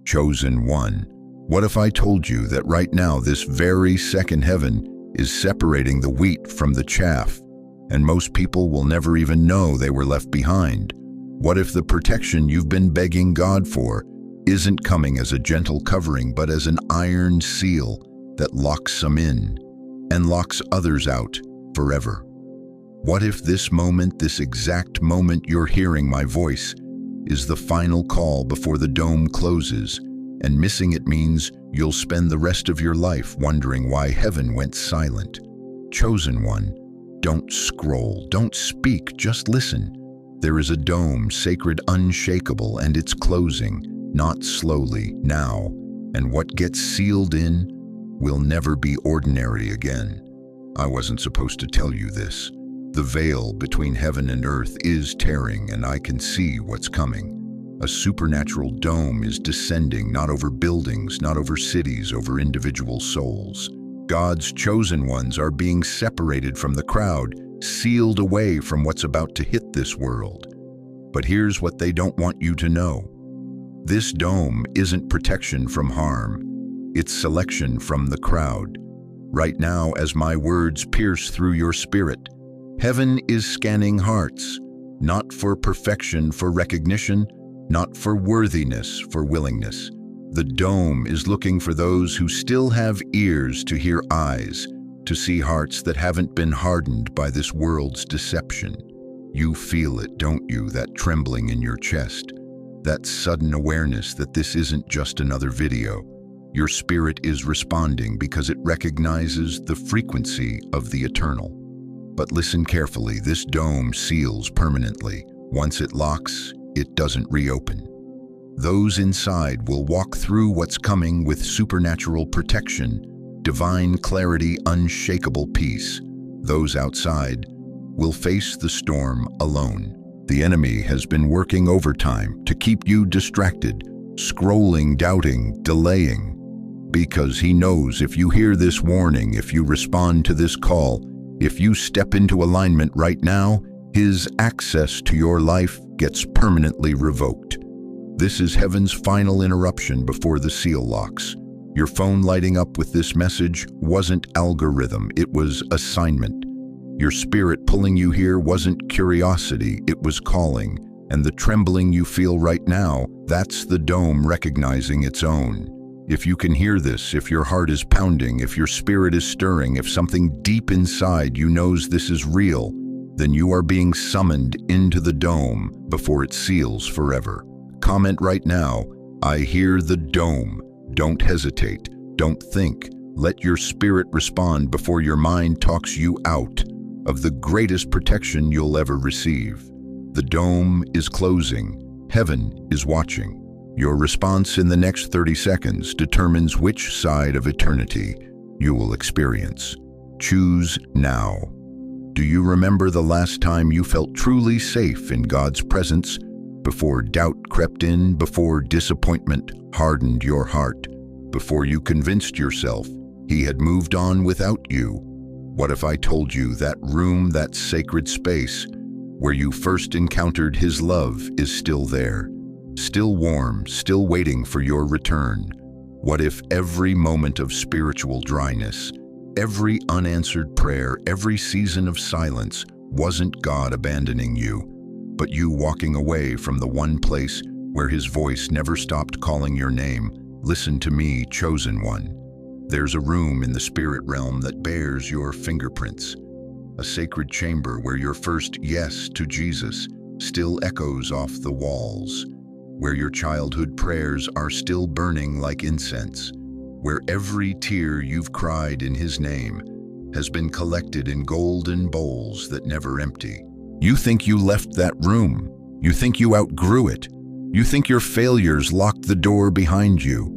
Chosen one. What if I told you that right now this very second heaven is separating the wheat from the chaff, and most people will never even know they were left behind? What if the protection you've been begging God for isn't coming as a gentle covering but as an iron seal that locks some in and locks others out forever? What if this moment, this exact moment you're hearing my voice, is the final call before the dome closes, and missing it means you'll spend the rest of your life wondering why heaven went silent? Chosen one, don't scroll, don't speak, just listen. There is a dome, sacred, unshakable, and it's closing, not slowly, now. And what gets sealed in will never be ordinary again. I wasn't supposed to tell you this. The veil between heaven and earth is tearing, and I can see what's coming. A supernatural dome is descending, not over buildings, not over cities, over individual souls. God's chosen ones are being separated from the crowd, sealed away from what's about to hit this world. But here's what they don't want you to know. This dome isn't protection from harm. It's selection from the crowd. Right now, as my words pierce through your spirit, heaven is scanning hearts, not for perfection, for recognition, not for worthiness, for willingness. The dome is looking for those who still have ears to hear eyes, to see hearts that haven't been hardened by this world's deception. You feel it, don't you, that trembling in your chest, that sudden awareness that this isn't just another video. Your spirit is responding because it recognizes the frequency of the eternal. But listen carefully, this dome seals permanently. Once it locks, it doesn't reopen. Those inside will walk through what's coming with supernatural protection, divine clarity, unshakable peace. Those outside will face the storm alone. The enemy has been working overtime to keep you distracted, scrolling, doubting, delaying, because he knows if you hear this warning, if you respond to this call, if you step into alignment right now, his access to your life gets permanently revoked. This is heaven's final interruption before the seal locks. Your phone lighting up with this message wasn't algorithm, it was assignment. Your spirit pulling you here wasn't curiosity, it was calling. And the trembling you feel right now, that's the dome recognizing its own. If you can hear this, if your heart is pounding, if your spirit is stirring, if something deep inside you knows this is real, then you are being summoned into the dome before it seals forever. Comment right now, I hear the dome. Don't hesitate, don't think. Let your spirit respond before your mind talks you out of the greatest protection you'll ever receive. The dome is closing. Heaven is watching. Your response in the next 30 seconds determines which side of eternity you will experience. Choose now. Do you remember the last time you felt truly safe in God's presence, before doubt crept in, before disappointment hardened your heart, before you convinced yourself He had moved on without you? What if I told you that room, that sacred space where you first encountered His love is still there, still warm, still waiting for your return? What if every moment of spiritual dryness, every unanswered prayer, every season of silence wasn't God abandoning you, but you walking away from the one place where His voice never stopped calling your name? Listen to me, chosen one. There's a room in the spirit realm that bears your fingerprints, a sacred chamber where your first yes to Jesus still echoes off the walls, where your childhood prayers are still burning like incense, where every tear you've cried in His name has been collected in golden bowls that never empty. You think you left that room. You think you outgrew it. You think your failures locked the door behind you.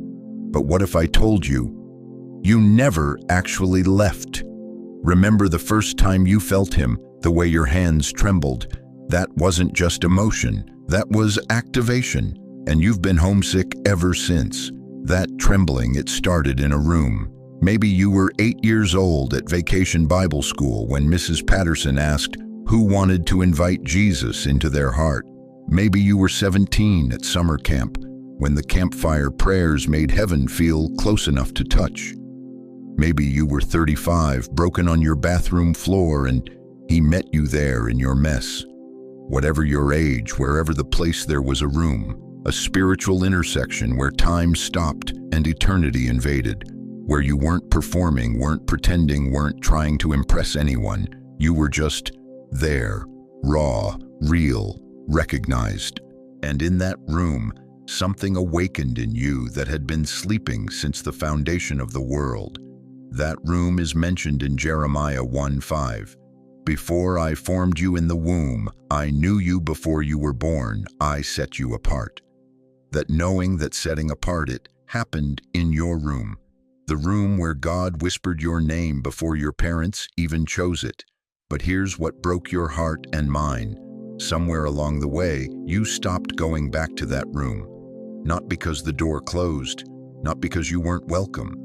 But what if I told you, you never actually left? Remember the first time you felt Him, the way your hands trembled? That wasn't just emotion, that was activation. And you've been homesick ever since. That trembling, it started in a room. Maybe you were 8 years old at Vacation Bible School when Mrs. Patterson asked who wanted to invite Jesus into their heart. Maybe you were 17 at summer camp when the campfire prayers made heaven feel close enough to touch. Maybe you were 35, broken on your bathroom floor, and he met you there in your mess. Whatever your age, wherever the place, there was a room, a spiritual intersection where time stopped and eternity invaded, where you weren't performing, weren't pretending, weren't trying to impress anyone. You were just there, raw, real, recognized. And in that room, something awakened in you that had been sleeping since the foundation of the world. That room is mentioned in Jeremiah 1:5. Before I formed you in the womb, I knew you before you were born, I set you apart. That knowing, that setting apart, it happened in your room. The room where God whispered your name before your parents even chose it. But here's what broke your heart and mine. Somewhere along the way, you stopped going back to that room. Not because the door closed, not because you weren't welcome,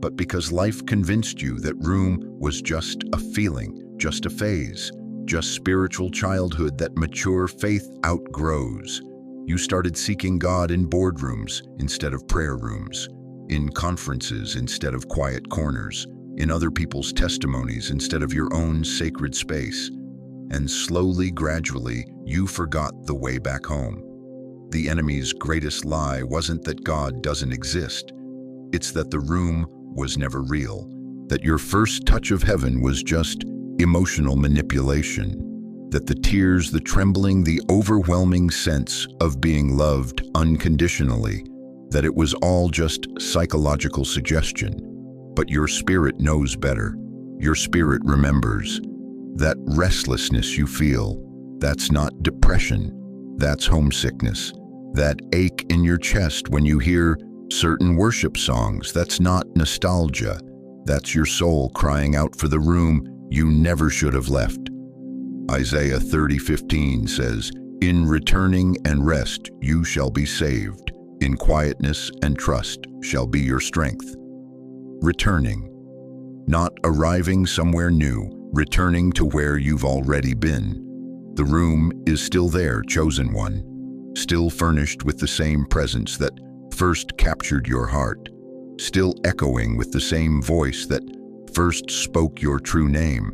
but because life convinced you that room was just a feeling, just a phase, just spiritual childhood that mature faith outgrows. You started seeking God in boardrooms instead of prayer rooms, in conferences instead of quiet corners, in other people's testimonies instead of your own sacred space. And slowly, gradually, you forgot the way back home. The enemy's greatest lie wasn't that God doesn't exist. It's that the room was never real, that your first touch of heaven was just emotional manipulation, that the tears, the trembling, the overwhelming sense of being loved unconditionally, that it was all just psychological suggestion. But your spirit knows better. Your spirit remembers. That restlessness you feel, that's not depression, that's homesickness. That ache in your chest when you hear certain worship songs, that's not nostalgia. That's your soul crying out for the room you never should have left. Isaiah 30:15 says, "In returning and rest you shall be saved. In quietness and trust shall be your strength." Returning. Not arriving somewhere new, returning to where you've already been. The room is still there, chosen one, still furnished with the same presence that first captured your heart, still echoing with the same voice that first spoke your true name,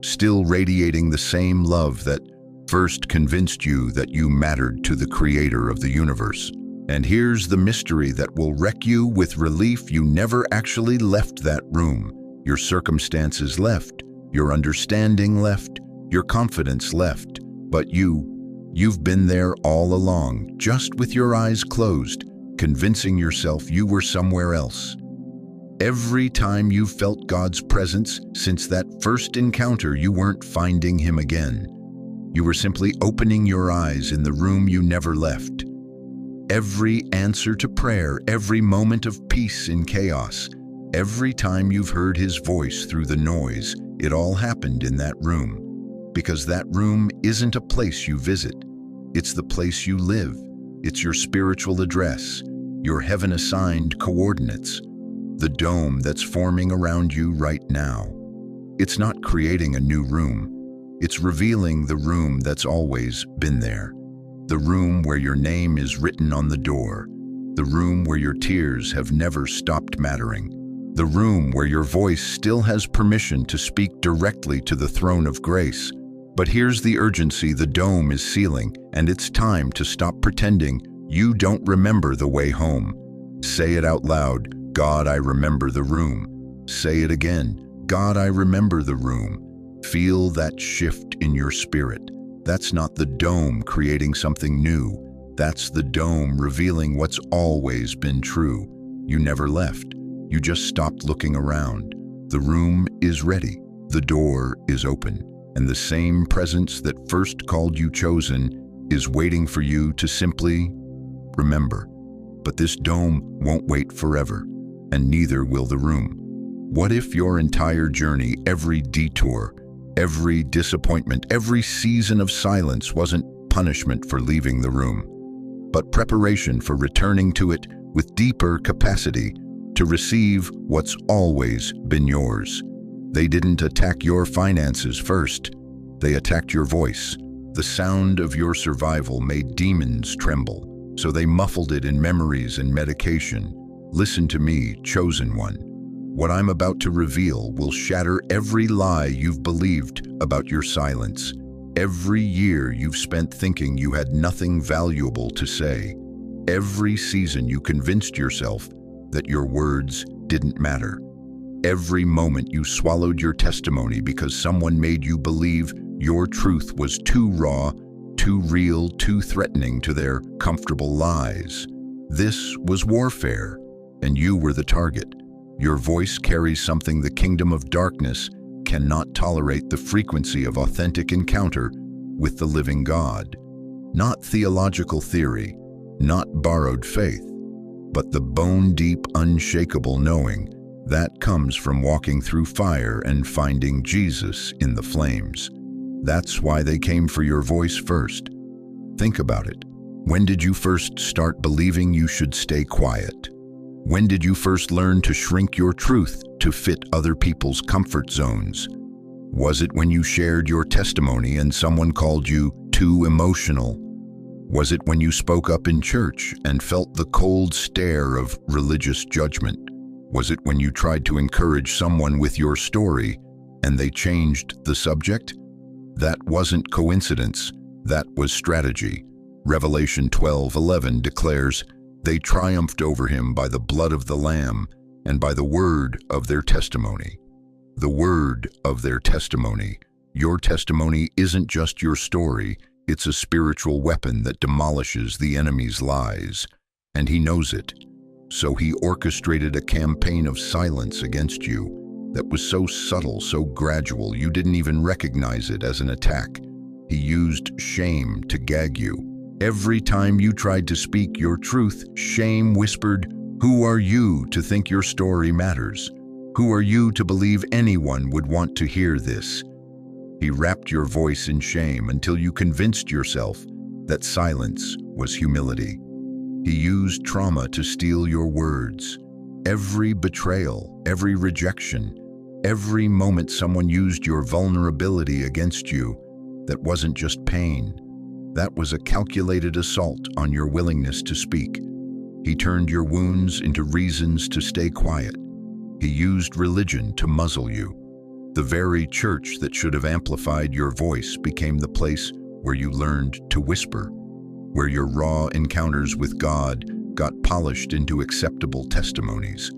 still radiating the same love that first convinced you that you mattered to the creator of the universe. And here's the mystery that will wreck you with relief: you never actually left that room. Your circumstances left, your understanding left, your confidence left, but you've been there all along, just with your eyes closed, convincing yourself you were somewhere else. Every time you felt God's presence since that first encounter, you weren't finding Him again. You were simply opening your eyes in the room you never left. Every answer to prayer, every moment of peace in chaos, every time you've heard His voice through the noise, it all happened in that room. Because that room isn't a place you visit. It's the place you live. It's your spiritual address, your heaven-assigned coordinates, the dome that's forming around you right now. It's not creating a new room. It's revealing the room that's always been there. The room where your name is written on the door. The room where your tears have never stopped mattering. The room where your voice still has permission to speak directly to the throne of grace. But here's the urgency the dome is sealing, and it's time to stop pretending you don't remember the way home. Say it out loud: God, I remember the room. Say it again: God, I remember the room. Feel that shift in your spirit. That's not the dome creating something new. That's the dome revealing what's always been true. You never left. You just stopped looking around. The room is ready. The door is open. And the same presence that first called you chosen is waiting for you to simply remember. But this dome won't wait forever, and neither will the room. What if your entire journey, every detour, every disappointment, every season of silence wasn't punishment for leaving the room, but preparation for returning to it with deeper capacity to receive what's always been yours? They didn't attack your finances first. They attacked your voice. The sound of your survival made demons tremble. So they muffled it in memories and medication. Listen to me, chosen one. What I'm about to reveal will shatter every lie you've believed about your silence. Every year you've spent thinking you had nothing valuable to say. Every season you convinced yourself that your words didn't matter. Every moment you swallowed your testimony because someone made you believe your truth was too raw, too real, too threatening to their comfortable lies. This was warfare, and you were the target. Your voice carries something the kingdom of darkness cannot tolerate: the frequency of authentic encounter with the living God. Not theological theory, not borrowed faith, but the bone-deep, unshakable knowing that comes from walking through fire and finding Jesus in the flames. That's why they came for your voice first. Think about it. When did you first start believing you should stay quiet? When did you first learn to shrink your truth to fit other people's comfort zones? Was it when you shared your testimony and someone called you too emotional? Was it when you spoke up in church and felt the cold stare of religious judgment? Was it when you tried to encourage someone with your story and they changed the subject? That wasn't coincidence, that was strategy. Revelation 12:11 declares, "They triumphed over him by the blood of the Lamb and by the word of their testimony." The word of their testimony. Your testimony isn't just your story, it's a spiritual weapon that demolishes the enemy's lies. And he knows it. So he orchestrated a campaign of silence against you that was so subtle, so gradual, you didn't even recognize it as an attack. He used shame to gag you. Every time you tried to speak your truth, shame whispered, "Who are you to think your story matters? Who are you to believe anyone would want to hear this?" He wrapped your voice in shame until you convinced yourself that silence was humility. He used trauma to steal your words. Every betrayal, every rejection, every moment someone used your vulnerability against you, that wasn't just pain. That was a calculated assault on your willingness to speak. He turned your wounds into reasons to stay quiet. He used religion to muzzle you. The very church that should have amplified your voice became the place where you learned to whisper, where your raw encounters with God got polished into acceptable testimonies,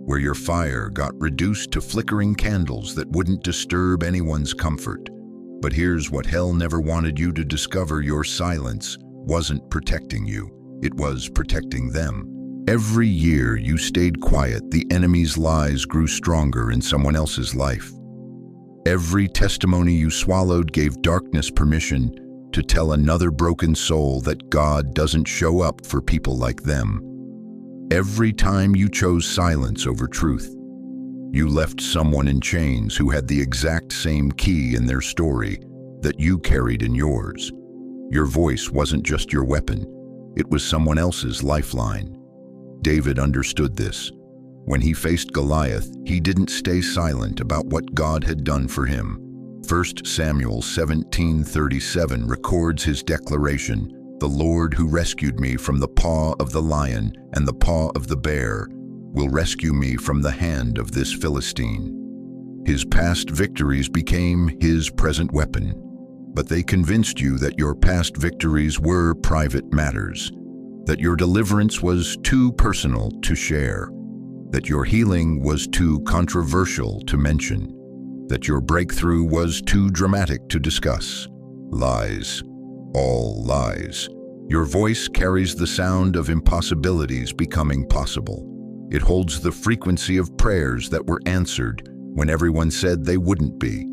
where your fire got reduced to flickering candles that wouldn't disturb anyone's comfort. But here's what hell never wanted you to discover: your silence wasn't protecting you, it was protecting them. Every year you stayed quiet, the enemy's lies grew stronger in someone else's life. Every testimony you swallowed gave darkness permission to tell another broken soul that God doesn't show up for people like them. Every time you chose silence over truth, you left someone in chains who had the exact same key in their story that you carried in yours. Your voice wasn't just your weapon, it was someone else's lifeline. David understood this. When he faced Goliath, he didn't stay silent about what God had done for him. 1 Samuel 17:37 records his declaration, "The Lord who rescued me from the paw of the lion and the paw of the bear will rescue me from the hand of this Philistine." His past victories became his present weapon, but they convinced you that your past victories were private matters, that your deliverance was too personal to share, that your healing was too controversial to mention, that your breakthrough was too dramatic to discuss. Lies. All lies. Your voice carries the sound of impossibilities becoming possible. It holds the frequency of prayers that were answered when everyone said they wouldn't be.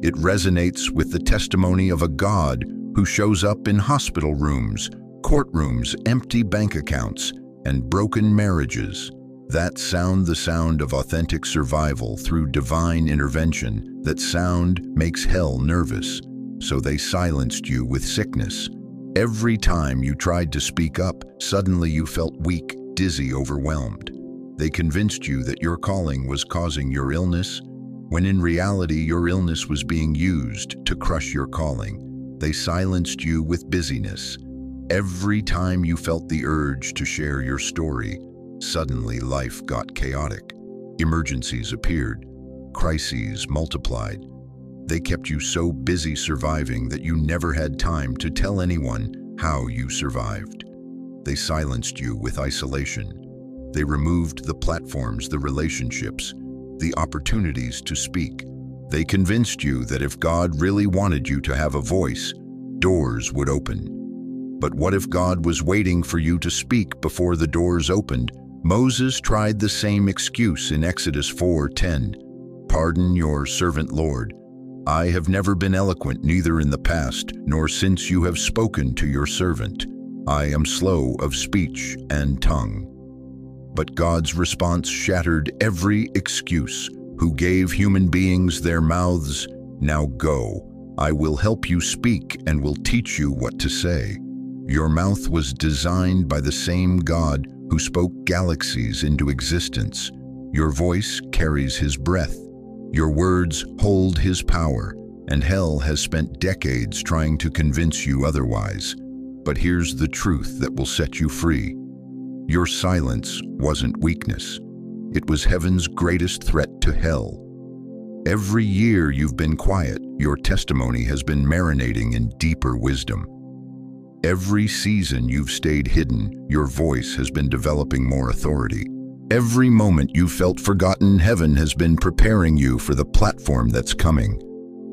It resonates with the testimony of a God who shows up in hospital rooms, courtrooms, empty bank accounts, and broken marriages. That sound, the sound of authentic survival through divine intervention. That sound makes hell nervous, so they silenced you with sickness. Every time you tried to speak up, suddenly you felt weak, dizzy, overwhelmed. They convinced you that your calling was causing your illness, when in reality your illness was being used to crush your calling. They silenced you with busyness. Every time you felt the urge to share your story, suddenly life got chaotic. Emergencies appeared. Crises multiplied. They kept you so busy surviving that you never had time to tell anyone how you survived. They silenced you with isolation. They removed the platforms, the relationships, the opportunities to speak. They convinced you that if God really wanted you to have a voice, doors would open. But what if God was waiting for you to speak before the doors opened? Moses tried the same excuse in Exodus 4:10. "Pardon your servant, Lord. I have never been eloquent, neither in the past, nor since you have spoken to your servant. I am slow of speech and tongue." But God's response shattered every excuse. "Who gave human beings their mouths? Now go. I will help you speak and will teach you what to say." Your mouth was designed by the same God who spoke galaxies into existence. Your voice carries His breath. Your words hold His power, and hell has spent decades trying to convince you otherwise. But here's the truth that will set you free. Your silence wasn't weakness. It was heaven's greatest threat to hell. Every year you've been quiet, your testimony has been marinating in deeper wisdom. Every season you've stayed hidden, your voice has been developing more authority. Every moment you felt forgotten, heaven has been preparing you for the platform that's coming.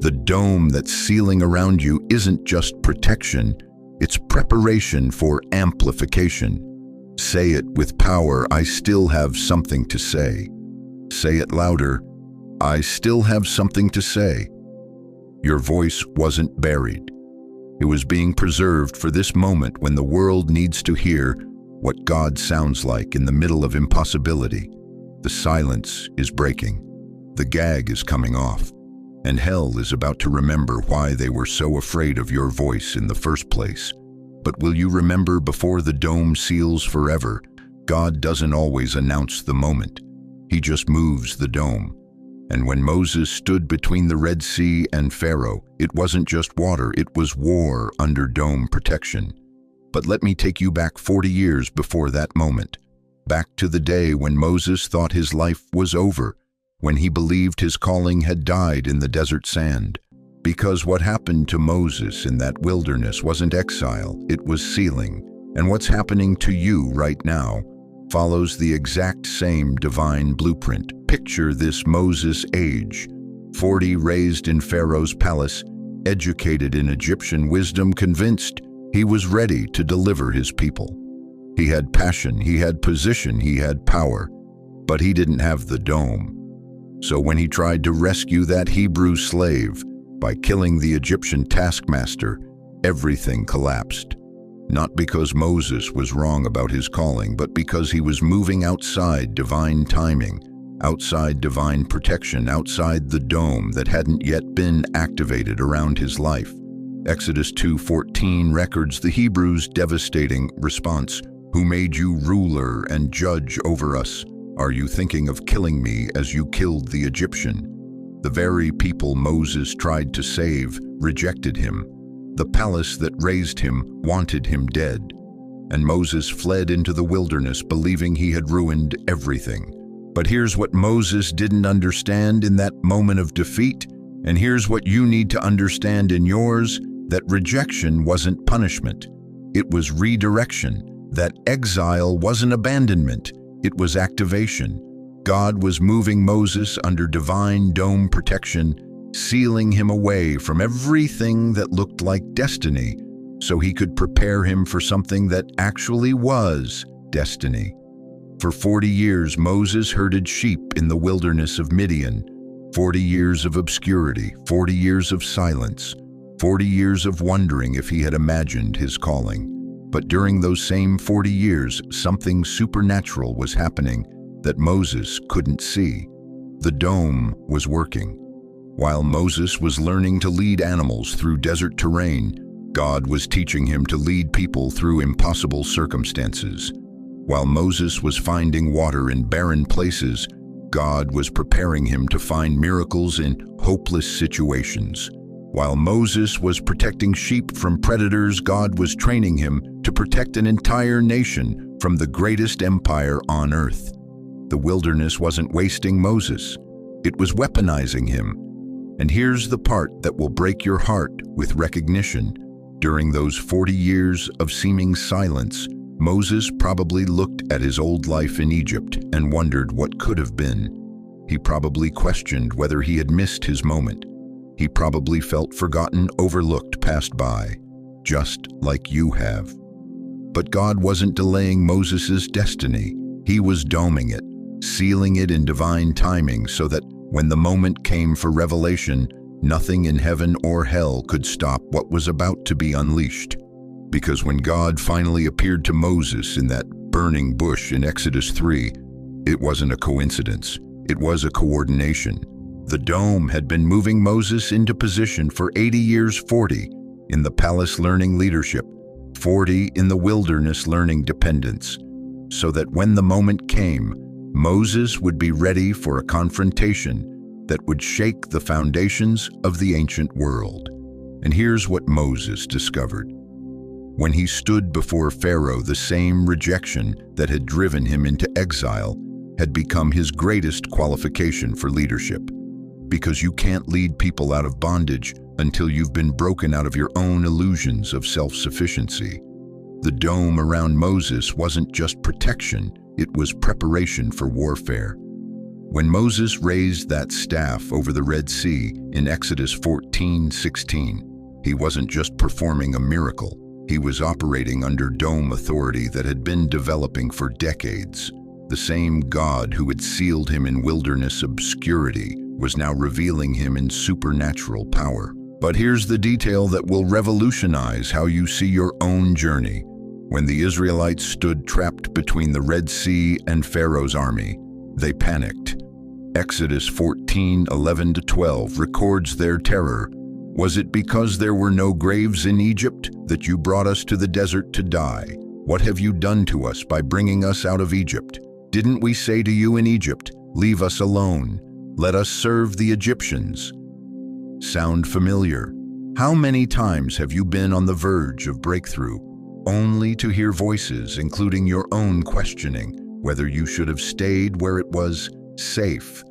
The dome that's sealing around you isn't just protection, it's preparation for amplification. Say it with power, "I still have something to say." Say it louder, "I still have something to say." Your voice wasn't buried. It was being preserved for this moment when the world needs to hear what God sounds like in the middle of impossibility. The silence is breaking. The gag is coming off. And hell is about to remember why they were so afraid of your voice in the first place. But will you remember, before the dome seals forever, God doesn't always announce the moment. He just moves the dome. And when Moses stood between the Red Sea and Pharaoh, it wasn't just water, it was war under dome protection. But let me take you back 40 years before that moment. Back to the day when Moses thought his life was over, when he believed his calling had died in the desert sand. Because what happened to Moses in that wilderness wasn't exile, it was sealing. And what's happening to you right now follows the exact same divine blueprint. Picture this Moses age, 40, raised in Pharaoh's palace, educated in Egyptian wisdom, convinced he was ready to deliver his people. He had passion, he had position, he had power, but he didn't have the dome. So when he tried to rescue that Hebrew slave by killing the Egyptian taskmaster, everything collapsed. Not because Moses was wrong about his calling, but because he was moving outside divine timing, outside divine protection, outside the dome that hadn't yet been activated around his life. Exodus 2:14 records the Hebrews' devastating response. "Who made you ruler and judge over us? Are you thinking of killing me as you killed the Egyptian?" The very people Moses tried to save rejected him. The palace that raised him wanted him dead. And Moses fled into the wilderness, believing he had ruined everything. But here's what Moses didn't understand in that moment of defeat, and here's what you need to understand in yours: that rejection wasn't punishment. It was redirection. That exile wasn't abandonment. It was activation. God was moving Moses under divine dome protection, sealing him away from everything that looked like destiny, so he could prepare him for something that actually was destiny. For 40 years, Moses herded sheep in the wilderness of Midian. 40 years of obscurity, 40 years of silence, 40 years of wondering if he had imagined his calling. But during those same 40 years, something supernatural was happening that Moses couldn't see. The dome was working. While Moses was learning to lead animals through desert terrain, God was teaching him to lead people through impossible circumstances. While Moses was finding water in barren places, God was preparing him to find miracles in hopeless situations. While Moses was protecting sheep from predators, God was training him to to protect an entire nation from the greatest empire on earth. The wilderness wasn't wasting Moses. It was weaponizing him. And here's the part that will break your heart with recognition. During those 40 years of seeming silence, Moses probably looked at his old life in Egypt and wondered what could have been. He probably questioned whether he had missed his moment. He probably felt forgotten, overlooked, passed by, just like you have. But God wasn't delaying Moses' destiny. He was doming it, sealing it in divine timing so that when the moment came for revelation, nothing in heaven or hell could stop what was about to be unleashed. Because when God finally appeared to Moses in that burning bush in Exodus 3, it wasn't a coincidence. It was a coordination. The dome had been moving Moses into position for 80 years, 40 in the palace learning leadership, 40 in the wilderness learning dependence, so that when the moment came, Moses would be ready for a confrontation that would shake the foundations of the ancient world. And here's what Moses discovered. When he stood before Pharaoh, the same rejection that had driven him into exile had become his greatest qualification for leadership. Because you can't lead people out of bondage until you've been broken out of your own illusions of self-sufficiency. The dome around Moses wasn't just protection, it was preparation for warfare. When Moses raised that staff over the Red Sea in Exodus 14:16, he wasn't just performing a miracle, he was operating under dome authority that had been developing for decades. The same God who had sealed him in wilderness obscurity was now revealing him in supernatural power. But here's the detail that will revolutionize how you see your own journey. When the Israelites stood trapped between the Red Sea and Pharaoh's army, they panicked. Exodus 14:11-12 records their terror. Was it because there were no graves in Egypt that you brought us to the desert to die? What have you done to us by bringing us out of Egypt? Didn't we say to you in Egypt, leave us alone, let us serve the Egyptians? Sound familiar? How many times have you been on the verge of breakthrough, only to hear voices, including your own, questioning whether you should have stayed where it was safe,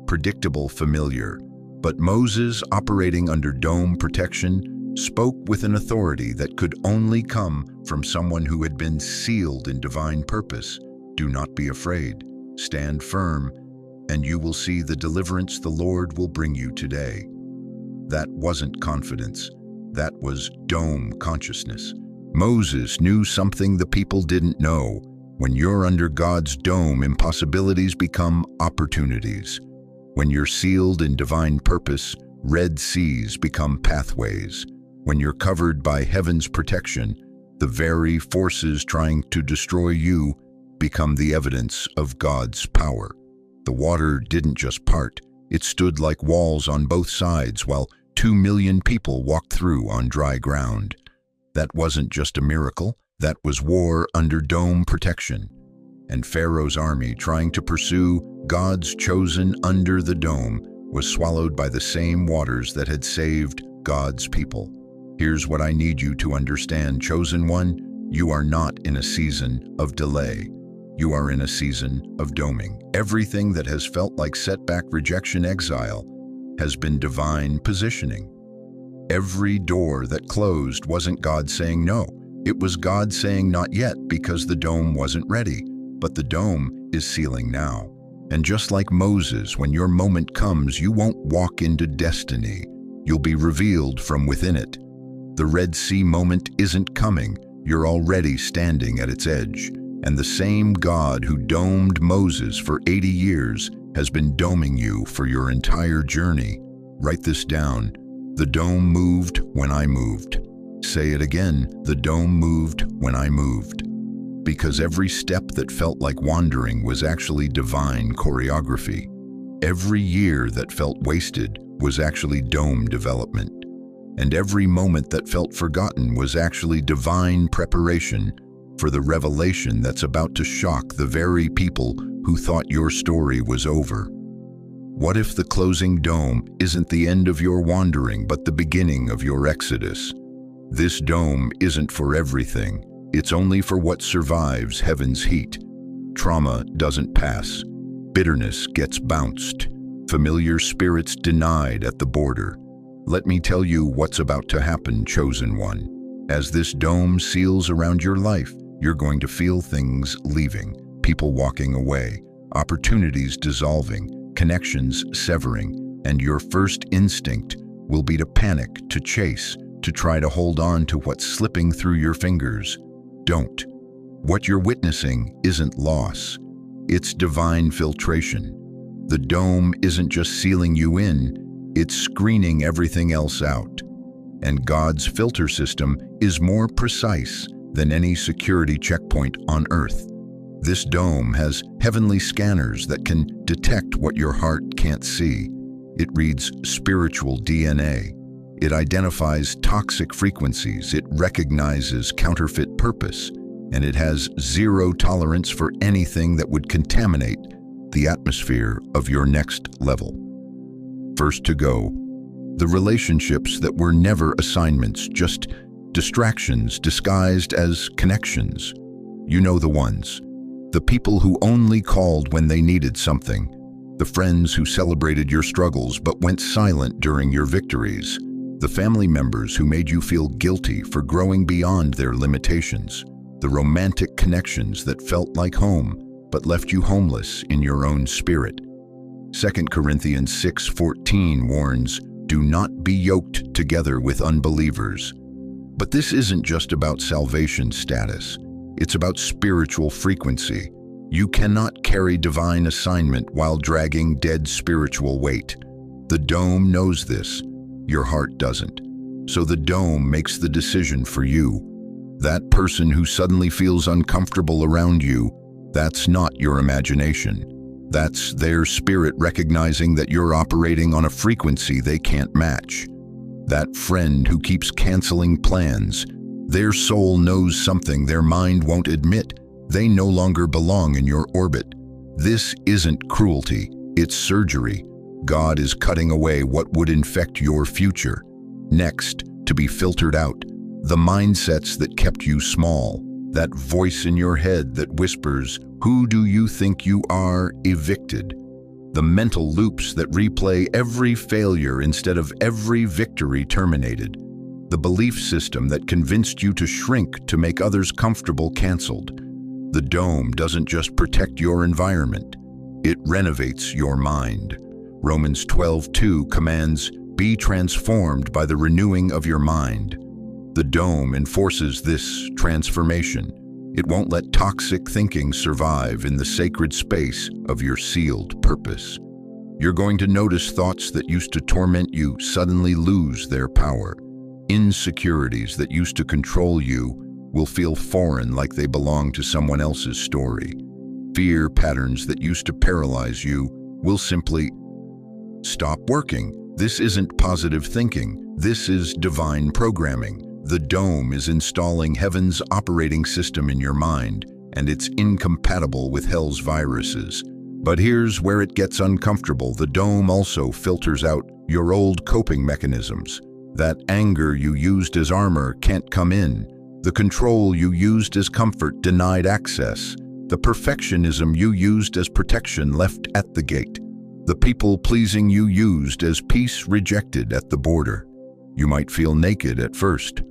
predictable, familiar? But Moses, operating under dome protection, spoke with an authority that could only come from someone who had been sealed in divine purpose. Do not be afraid. Stand firm, and you will see the deliverance the Lord will bring you today. That wasn't confidence. That was dome consciousness. Moses knew something the people didn't know. When you're under God's dome, impossibilities become opportunities. When you're sealed in divine purpose, Red Seas become pathways. When you're covered by heaven's protection, the very forces trying to destroy you become the evidence of God's power. The water didn't just part, it stood like walls on both sides while 2 million people walked through on dry ground. That wasn't just a miracle, that was war under dome protection. And Pharaoh's army, trying to pursue God's chosen under the dome, was swallowed by the same waters that had saved God's people. Here's what I need you to understand, chosen one. You are not in a season of delay. You are in a season of doming. Everything that has felt like setback, rejection, exile has been divine positioning. Every door that closed wasn't God saying no. It was God saying not yet, because the dome wasn't ready. But the dome is sealing now. And just like Moses, when your moment comes, you won't walk into destiny. You'll be revealed from within it. The Red Sea moment isn't coming. You're already standing at its edge. And the same God who domed Moses for 80 years has been doming you for your entire journey. Write this down. The dome moved when I moved. Say it again. The dome moved when I moved. Because every step that felt like wandering was actually divine choreography. Every year that felt wasted was actually dome development. And every moment that felt forgotten was actually divine preparation for the revelation that's about to shock the very people who thought your story was over. What if the closing dome isn't the end of your wandering, but the beginning of your exodus? This dome isn't for everything. It's only for what survives heaven's heat. Trauma doesn't pass. Bitterness gets bounced. Familiar spirits denied at the border. Let me tell you what's about to happen, chosen one. As this dome seals around your life, you're going to feel things leaving, people walking away, opportunities dissolving, connections severing, and your first instinct will be to panic, to chase, to try to hold on to what's slipping through your fingers. Don't. What you're witnessing isn't loss. It's divine filtration. The dome isn't just sealing you in, it's screening everything else out. And God's filter system is more precise than any security checkpoint on earth. This dome has heavenly scanners that can detect what your heart can't see. It reads spiritual DNA. It identifies toxic frequencies. It recognizes counterfeit purpose. And it has zero tolerance for anything that would contaminate the atmosphere of your next level. First to go, the relationships that were never assignments, just distractions disguised as connections. You know the ones. The people who only called when they needed something. The friends who celebrated your struggles but went silent during your victories. The family members who made you feel guilty for growing beyond their limitations. The romantic connections that felt like home but left you homeless in your own spirit. 2 Corinthians 6:14 warns, "Do not be yoked together with unbelievers." But this isn't just about salvation status. It's about spiritual frequency. You cannot carry divine assignment while dragging dead spiritual weight. The dome knows this. Your heart doesn't. So the dome makes the decision for you. That person who suddenly feels uncomfortable around you, that's not your imagination. That's their spirit recognizing that you're operating on a frequency they can't match. That friend who keeps canceling plans, their soul knows something their mind won't admit. They no longer belong in your orbit. This isn't cruelty, it's surgery. God is cutting away what would infect your future. Next, to be filtered out, the mindsets that kept you small, that voice in your head that whispers, "Who do you think you are?" evicted. The mental loops that replay every failure instead of every victory terminated. The belief system that convinced you to shrink to make others comfortable canceled. The dome doesn't just protect your environment, it renovates your mind. Romans 12:2 commands, "Be transformed by the renewing of your mind." The dome enforces this transformation. It won't let toxic thinking survive in the sacred space of your sealed purpose. You're going to notice thoughts that used to torment you suddenly lose their power. Insecurities that used to control you will feel foreign, like they belong to someone else's story. Fear patterns that used to paralyze you will simply stop working. This isn't positive thinking. This is divine programming. The dome is installing heaven's operating system in your mind, and it's incompatible with hell's viruses. But here's where it gets uncomfortable. The dome also filters out your old coping mechanisms. That anger you used as armor can't come in. The control you used as comfort denied access. The perfectionism you used as protection left at the gate. The people-pleasing you used as peace rejected at the border. You might feel naked at first,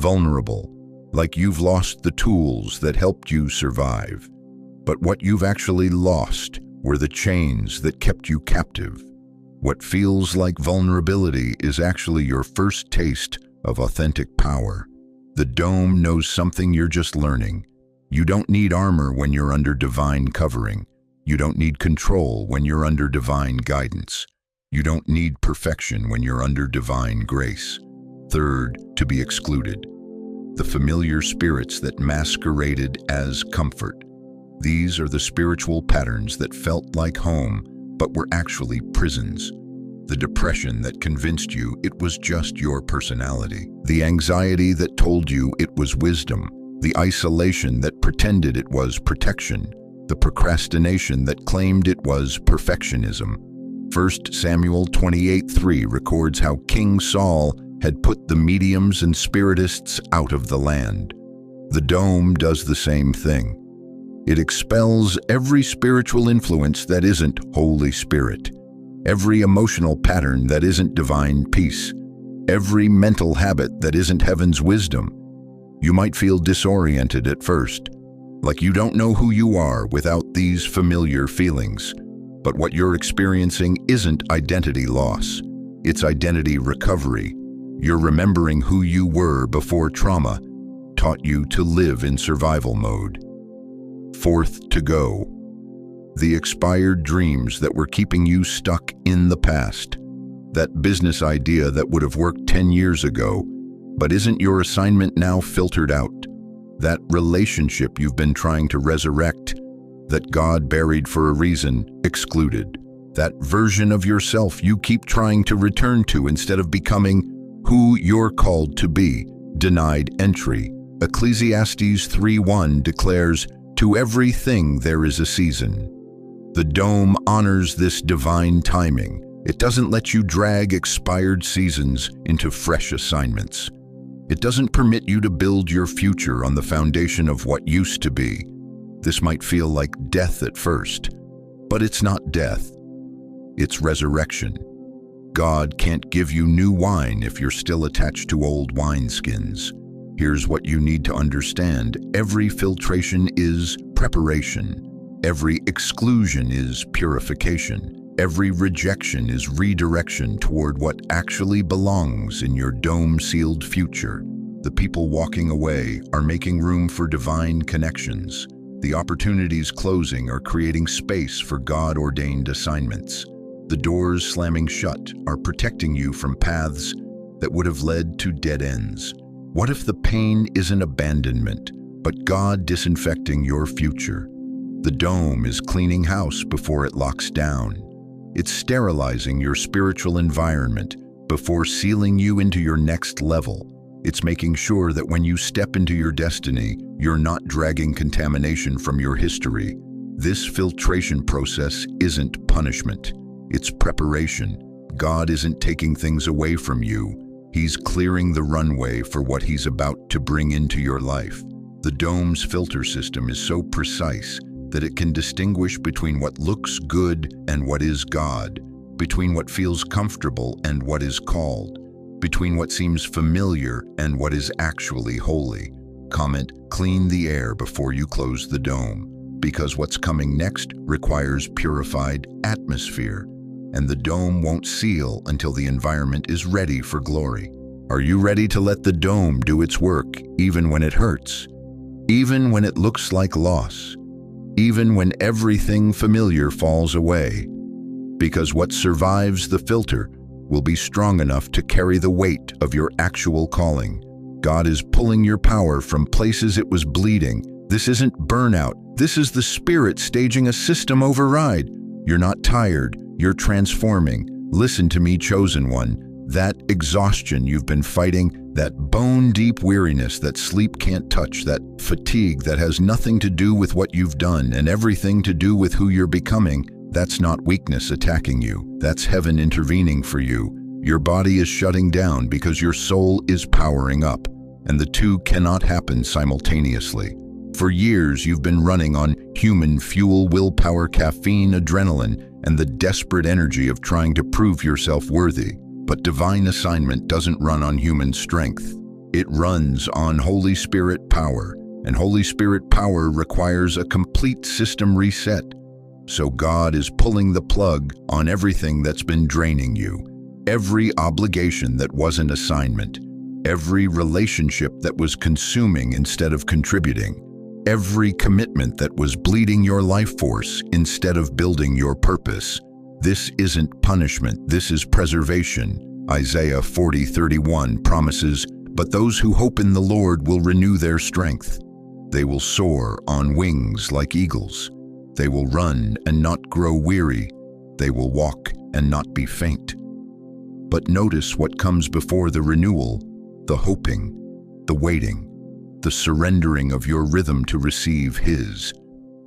vulnerable, like you've lost the tools that helped you survive. But what you've actually lost were the chains that kept you captive. What feels like vulnerability is actually your first taste of authentic power. The dome knows something you're just learning. You don't need armor when you're under divine covering. You don't need control when you're under divine guidance. You don't need perfection when you're under divine grace. Third, to be excluded. The familiar spirits that masqueraded as comfort. These are the spiritual patterns that felt like home, but were actually prisons. The depression that convinced you it was just your personality. The anxiety that told you it was wisdom. The isolation that pretended it was protection. The procrastination that claimed it was perfectionism. 1 Samuel 28:3 records how King Saul had put the mediums and spiritists out of the land. The dome does the same thing. It expels every spiritual influence that isn't Holy Spirit, every emotional pattern that isn't divine peace, every mental habit that isn't heaven's wisdom. You might feel disoriented at first, like you don't know who you are without these familiar feelings. But what you're experiencing isn't identity loss, it's identity recovery. You're remembering who you were before trauma taught you to live in survival mode. Fourth to go. The expired dreams that were keeping you stuck in the past. That business idea that would have worked 10 years ago, but isn't your assignment now filtered out? That relationship you've been trying to resurrect, that God buried for a reason, excluded. That version of yourself you keep trying to return to instead of becoming who you're called to be, denied entry. Ecclesiastes 3:1 declares, "To everything there is a season." The dome honors this divine timing. It doesn't let you drag expired seasons into fresh assignments. It doesn't permit you to build your future on the foundation of what used to be. This might feel like death at first, but it's not death. It's resurrection. God can't give you new wine if you're still attached to old wineskins. Here's what you need to understand. Every filtration is preparation. Every exclusion is purification. Every rejection is redirection toward what actually belongs in your dome-sealed future. The people walking away are making room for divine connections. The opportunities closing are creating space for God-ordained assignments. The doors slamming shut are protecting you from paths that would have led to dead ends. What if the pain isn't abandonment, but God disinfecting your future? The dome is cleaning house before it locks down. It's sterilizing your spiritual environment before sealing you into your next level. It's making sure that when you step into your destiny, you're not dragging contamination from your history. This filtration process isn't punishment. It's preparation. God isn't taking things away from you. He's clearing the runway for what He's about to bring into your life. The dome's filter system is so precise that it can distinguish between what looks good and what is God, between what feels comfortable and what is called, between what seems familiar and what is actually holy. Comment, clean the air before you close the dome, because what's coming next requires purified atmosphere, and the dome won't seal until the environment is ready for glory. Are you ready to let the dome do its work, even when it hurts? Even when it looks like loss? Even when everything familiar falls away? Because what survives the filter will be strong enough to carry the weight of your actual calling. God is pulling your power from places it was bleeding. This isn't burnout. This is the Spirit staging a system override. You're not tired. You're transforming. Listen to me, chosen one. That exhaustion you've been fighting, that bone-deep weariness that sleep can't touch, that fatigue that has nothing to do with what you've done and everything to do with who you're becoming, that's not weakness attacking you. That's heaven intervening for you. Your body is shutting down because your soul is powering up, and the two cannot happen simultaneously. For years, you've been running on human fuel, willpower, caffeine, adrenaline, and the desperate energy of trying to prove yourself worthy. But divine assignment doesn't run on human strength. It runs on Holy Spirit power, and Holy Spirit power requires a complete system reset. So God is pulling the plug on everything that's been draining you, every obligation that wasn't assignment, every relationship that was consuming instead of contributing, every commitment that was bleeding your life force instead of building your purpose. This isn't punishment, this is preservation. Isaiah 40:31 promises, "But those who hope in the Lord will renew their strength. They will soar on wings like eagles. They will run and not grow weary. They will walk and not be faint." But notice what comes before the renewal: the hoping, the waiting, the surrendering of your rhythm to receive His.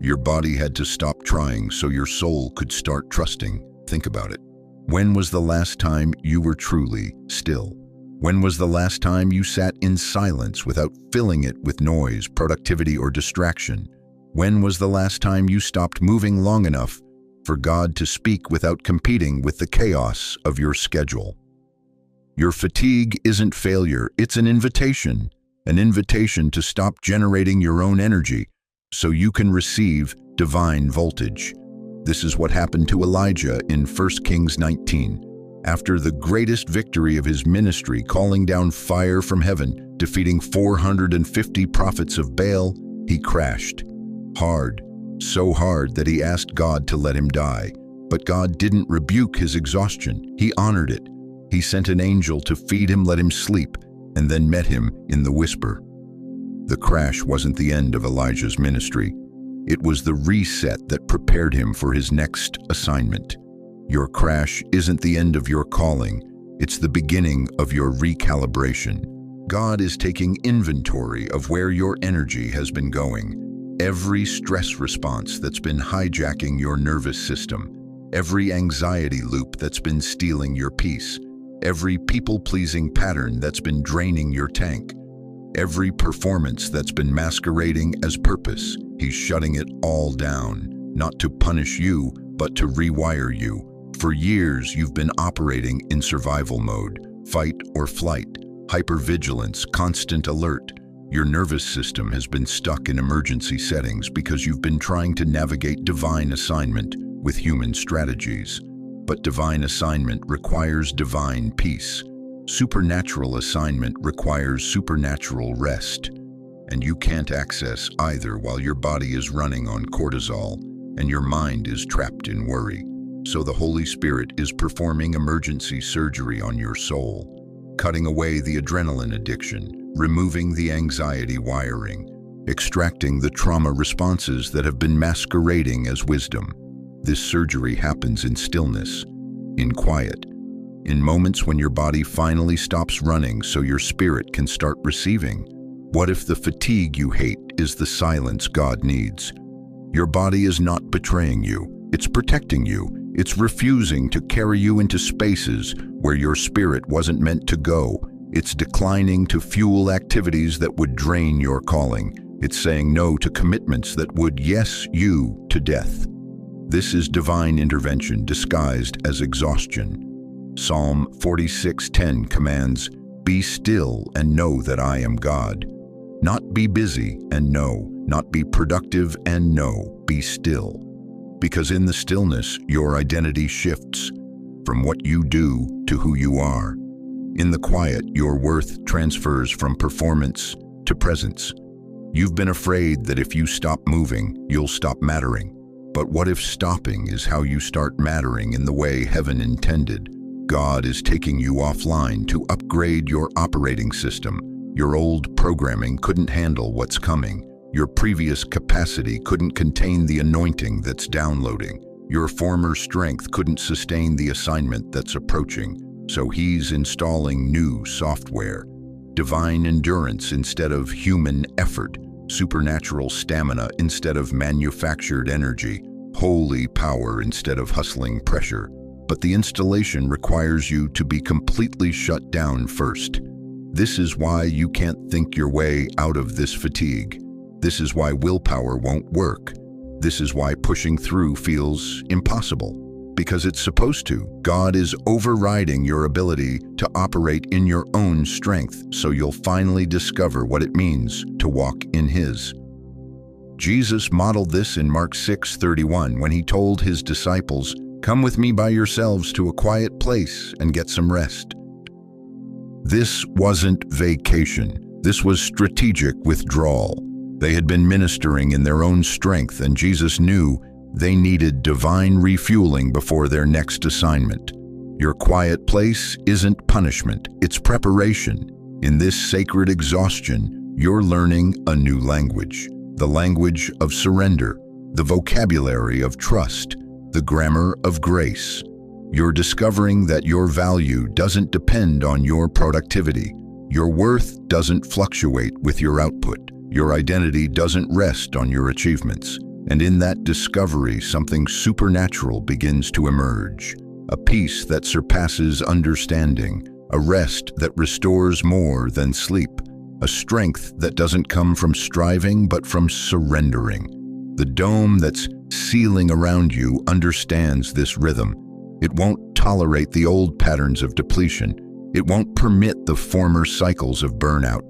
Your body had to stop trying so your soul could start trusting. Think about it. When was the last time you were truly still? When was the last time you sat in silence without filling it with noise, productivity, or distraction? When was the last time you stopped moving long enough for God to speak without competing with the chaos of your schedule? Your fatigue isn't failure, it's an invitation to stop generating your own energy so you can receive divine voltage. This is what happened to Elijah in 1 Kings 19. After the greatest victory of his ministry, calling down fire from heaven, defeating 450 prophets of Baal, he crashed. Hard, so hard that he asked God to let him die. But God didn't rebuke his exhaustion. He honored it. He sent an angel to feed him, let him sleep, and then met him in the whisper. The crash wasn't the end of Elijah's ministry. It was the reset that prepared him for his next assignment. Your crash isn't the end of your calling. It's the beginning of your recalibration. God is taking inventory of where your energy has been going. Every stress response that's been hijacking your nervous system, every anxiety loop that's been stealing your peace, every people-pleasing pattern that's been draining your tank, every performance that's been masquerading as purpose, he's shutting it all down, not to punish you, but to rewire you. For years, you've been operating in survival mode, fight or flight, hypervigilance, constant alert. Your nervous system has been stuck in emergency settings because you've been trying to navigate divine assignment with human strategies. But divine assignment requires divine peace. Supernatural assignment requires supernatural rest. And you can't access either while your body is running on cortisol and your mind is trapped in worry. So the Holy Spirit is performing emergency surgery on your soul, cutting away the adrenaline addiction, removing the anxiety wiring, extracting the trauma responses that have been masquerading as wisdom. This surgery happens in stillness, in quiet, in moments when your body finally stops running so your spirit can start receiving. What if the fatigue you hate is the silence God needs? Your body is not betraying you, it's protecting you. It's refusing to carry you into spaces where your spirit wasn't meant to go. It's declining to fuel activities that would drain your calling. It's saying no to commitments that would yes you to death. This is divine intervention disguised as exhaustion. Psalm 46:10 commands, "Be still and know that I am God." Not be busy and know, not be productive and know, be still. Because in the stillness, your identity shifts from what you do to who you are. In the quiet, your worth transfers from performance to presence. You've been afraid that if you stop moving, you'll stop mattering. But what if stopping is how you start mattering in the way heaven intended? God is taking you offline to upgrade your operating system. Your old programming couldn't handle what's coming. Your previous capacity couldn't contain the anointing that's downloading. Your former strength couldn't sustain the assignment that's approaching. So he's installing new software. Divine endurance instead of human effort. Supernatural stamina instead of manufactured energy. Holy power instead of hustling pressure. But the installation requires you to be completely shut down first. This is why you can't think your way out of this fatigue. This is why willpower won't work. This is why pushing through feels impossible. Because it's supposed to. God is overriding your ability to operate in your own strength, so you'll finally discover what it means to walk in His. Jesus modeled this in Mark 6:31 when He told His disciples, "Come with me by yourselves to a quiet place and get some rest." This wasn't vacation. This was strategic withdrawal. They had been ministering in their own strength, and Jesus knew they needed divine refueling before their next assignment. Your quiet place isn't punishment, it's preparation. In this sacred exhaustion, you're learning a new language. The language of surrender, the vocabulary of trust, the grammar of grace. You're discovering that your value doesn't depend on your productivity. Your worth doesn't fluctuate with your output. Your identity doesn't rest on your achievements. And in that discovery, something supernatural begins to emerge. A peace that surpasses understanding, a rest that restores more than sleep, a strength that doesn't come from striving but from surrendering. The dome that's sealing around you understands this rhythm. It won't tolerate the old patterns of depletion. It won't permit the former cycles of burnout.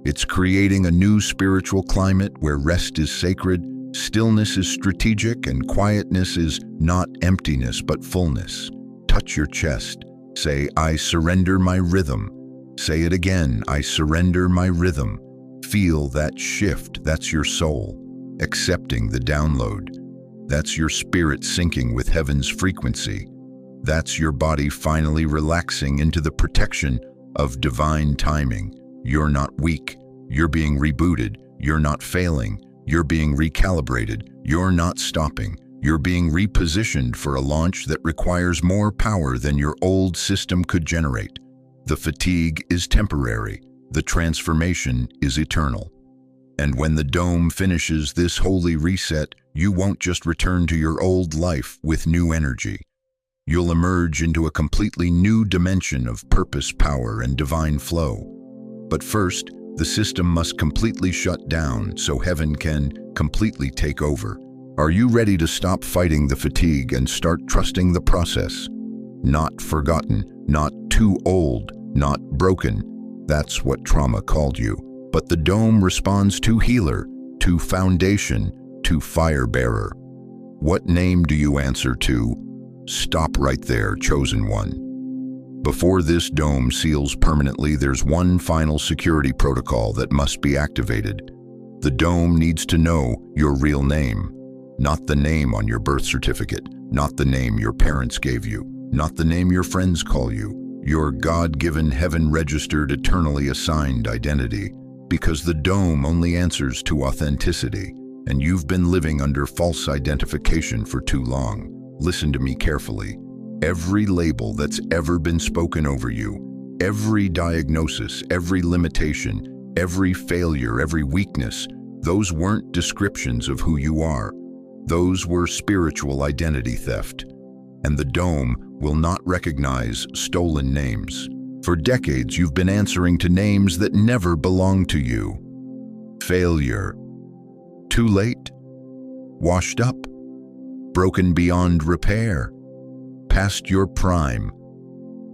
It's creating a new spiritual climate where rest is sacred, stillness is strategic, and quietness is not emptiness but fullness. Touch your chest. Say, I surrender my rhythm. Say it again, I surrender my rhythm. Feel that shift. That's your soul accepting the download. That's your spirit syncing with heaven's frequency. That's your body finally relaxing into the protection of divine timing. You're not weak. You're being rebooted. You're not failing. You're being recalibrated. You're not stopping. You're being repositioned for a launch that requires more power than your old system could generate. The fatigue is temporary. The transformation is eternal. And when the dome finishes this holy reset, you won't just return to your old life with new energy. You'll emerge into a completely new dimension of purpose, power, and divine flow. But first, the system must completely shut down so heaven can completely take over. Are you ready to stop fighting the fatigue and start trusting the process? Not forgotten, not too old, not broken. That's what trauma called you. But the dome responds to healer, to foundation, to fire bearer. What name do you answer to? Stop right there, chosen one. Before this dome seals permanently, there's one final security protocol that must be activated. The dome needs to know your real name, not the name on your birth certificate, not the name your parents gave you, not the name your friends call you, your God-given, heaven-registered, eternally assigned identity. Because the dome only answers to authenticity, and you've been living under false identification for too long. Listen to me carefully. Every label that's ever been spoken over you, every diagnosis, every limitation, every failure, every weakness, those weren't descriptions of who you are. Those were spiritual identity theft. And the dome will not recognize stolen names. For decades, you've been answering to names that never belonged to you. Failure. Too late. Washed up. Broken beyond repair. Past your prime.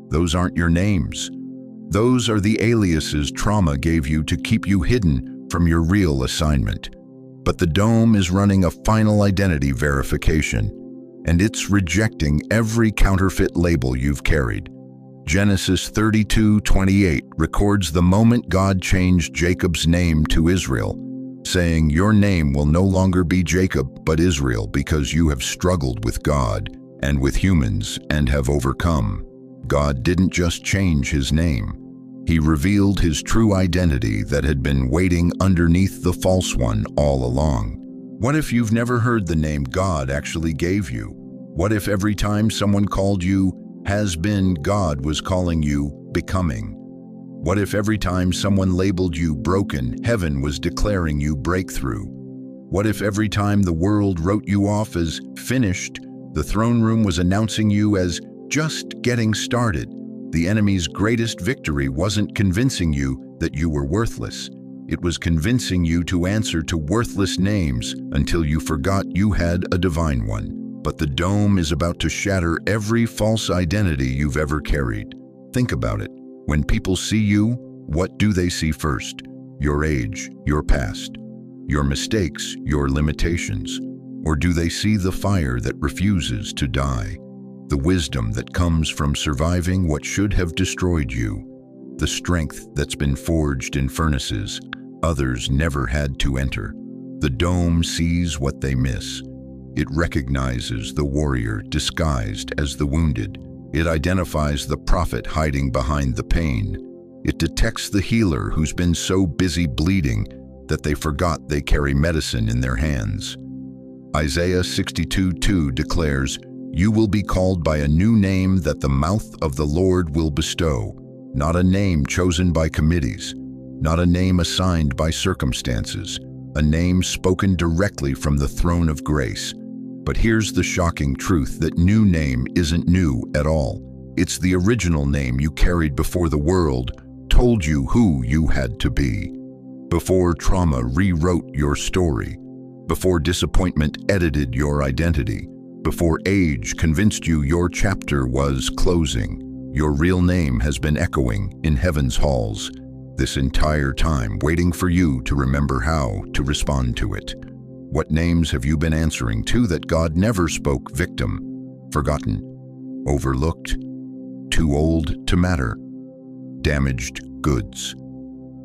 Those aren't your names. Those are the aliases trauma gave you to keep you hidden from your real assignment. But the dome is running a final identity verification, and it's rejecting every counterfeit label you've carried. Genesis 32:28 records the moment God changed Jacob's name to Israel, saying, "Your name will no longer be Jacob, but Israel, because you have struggled with God and with humans and have overcome." God didn't just change his name. He revealed his true identity that had been waiting underneath the false one all along. What if you've never heard the name God actually gave you? What if every time someone called you has been, God was calling you becoming? What if every time someone labeled you broken, heaven was declaring you breakthrough? What if every time the world wrote you off as finished, the throne room was announcing you as just getting started? The enemy's greatest victory wasn't convincing you that you were worthless. It was convincing you to answer to worthless names until you forgot you had a divine one. But the dome is about to shatter every false identity you've ever carried. Think about it. When people see you, what do they see first? Your age, your past, your mistakes, your limitations? Or do they see the fire that refuses to die? The wisdom that comes from surviving what should have destroyed you? The strength that's been forged in furnaces others never had to enter? The dome sees what they miss. It recognizes the warrior disguised as the wounded. It identifies the prophet hiding behind the pain. It detects the healer who's been so busy bleeding that they forgot they carry medicine in their hands. Isaiah 62:2 declares, "You will be called by a new name that the mouth of the Lord will bestow." Not a name chosen by committees, not a name assigned by circumstances, a name spoken directly from the throne of grace. But here's the shocking truth: that new name isn't new at all. It's the original name you carried before the world told you who you had to be, before trauma rewrote your story, before disappointment edited your identity, before age convinced you your chapter was closing. Your real name has been echoing in heaven's halls this entire time, waiting for you to remember how to respond to it. What names have you been answering to that God never spoke? Victim, forgotten, overlooked, too old to matter, damaged goods.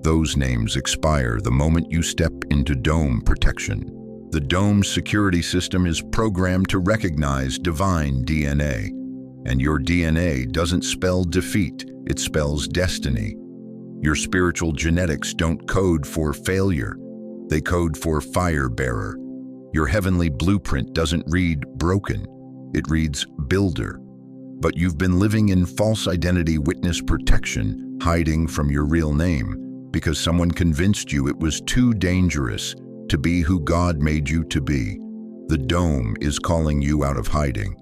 Those names expire the moment you step into dome protection. The dome security system is programmed to recognize divine DNA, and your DNA doesn't spell defeat, it spells destiny. Your spiritual genetics don't code for failure, they code for fire bearer. Your heavenly blueprint doesn't read broken, it reads builder. But you've been living in false identity witness protection, hiding from your real name, because someone convinced you it was too dangerous to be who God made you to be. The dome is calling you out of hiding.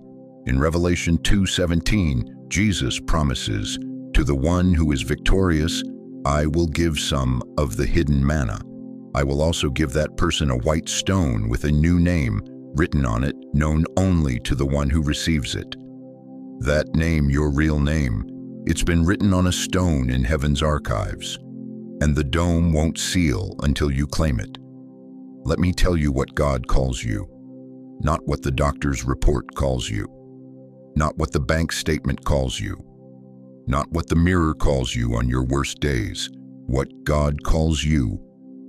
In Revelation 2:17, Jesus promises, "To the one who is victorious, I will give some of the hidden manna. I will also give that person a white stone with a new name written on it, known only to the one who receives it." That name, your real name, it's been written on a stone in heaven's archives, and the dome won't seal until you claim it. Let me tell you what God calls you, not what the doctor's report calls you, not what the bank statement calls you, not what the mirror calls you on your worst days. What God calls you: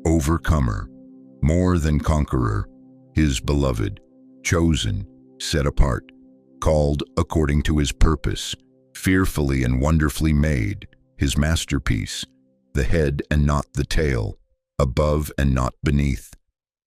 overcomer, more than conqueror, His beloved, chosen, set apart, called according to His purpose, fearfully and wonderfully made, His masterpiece, the head and not the tail, above and not beneath.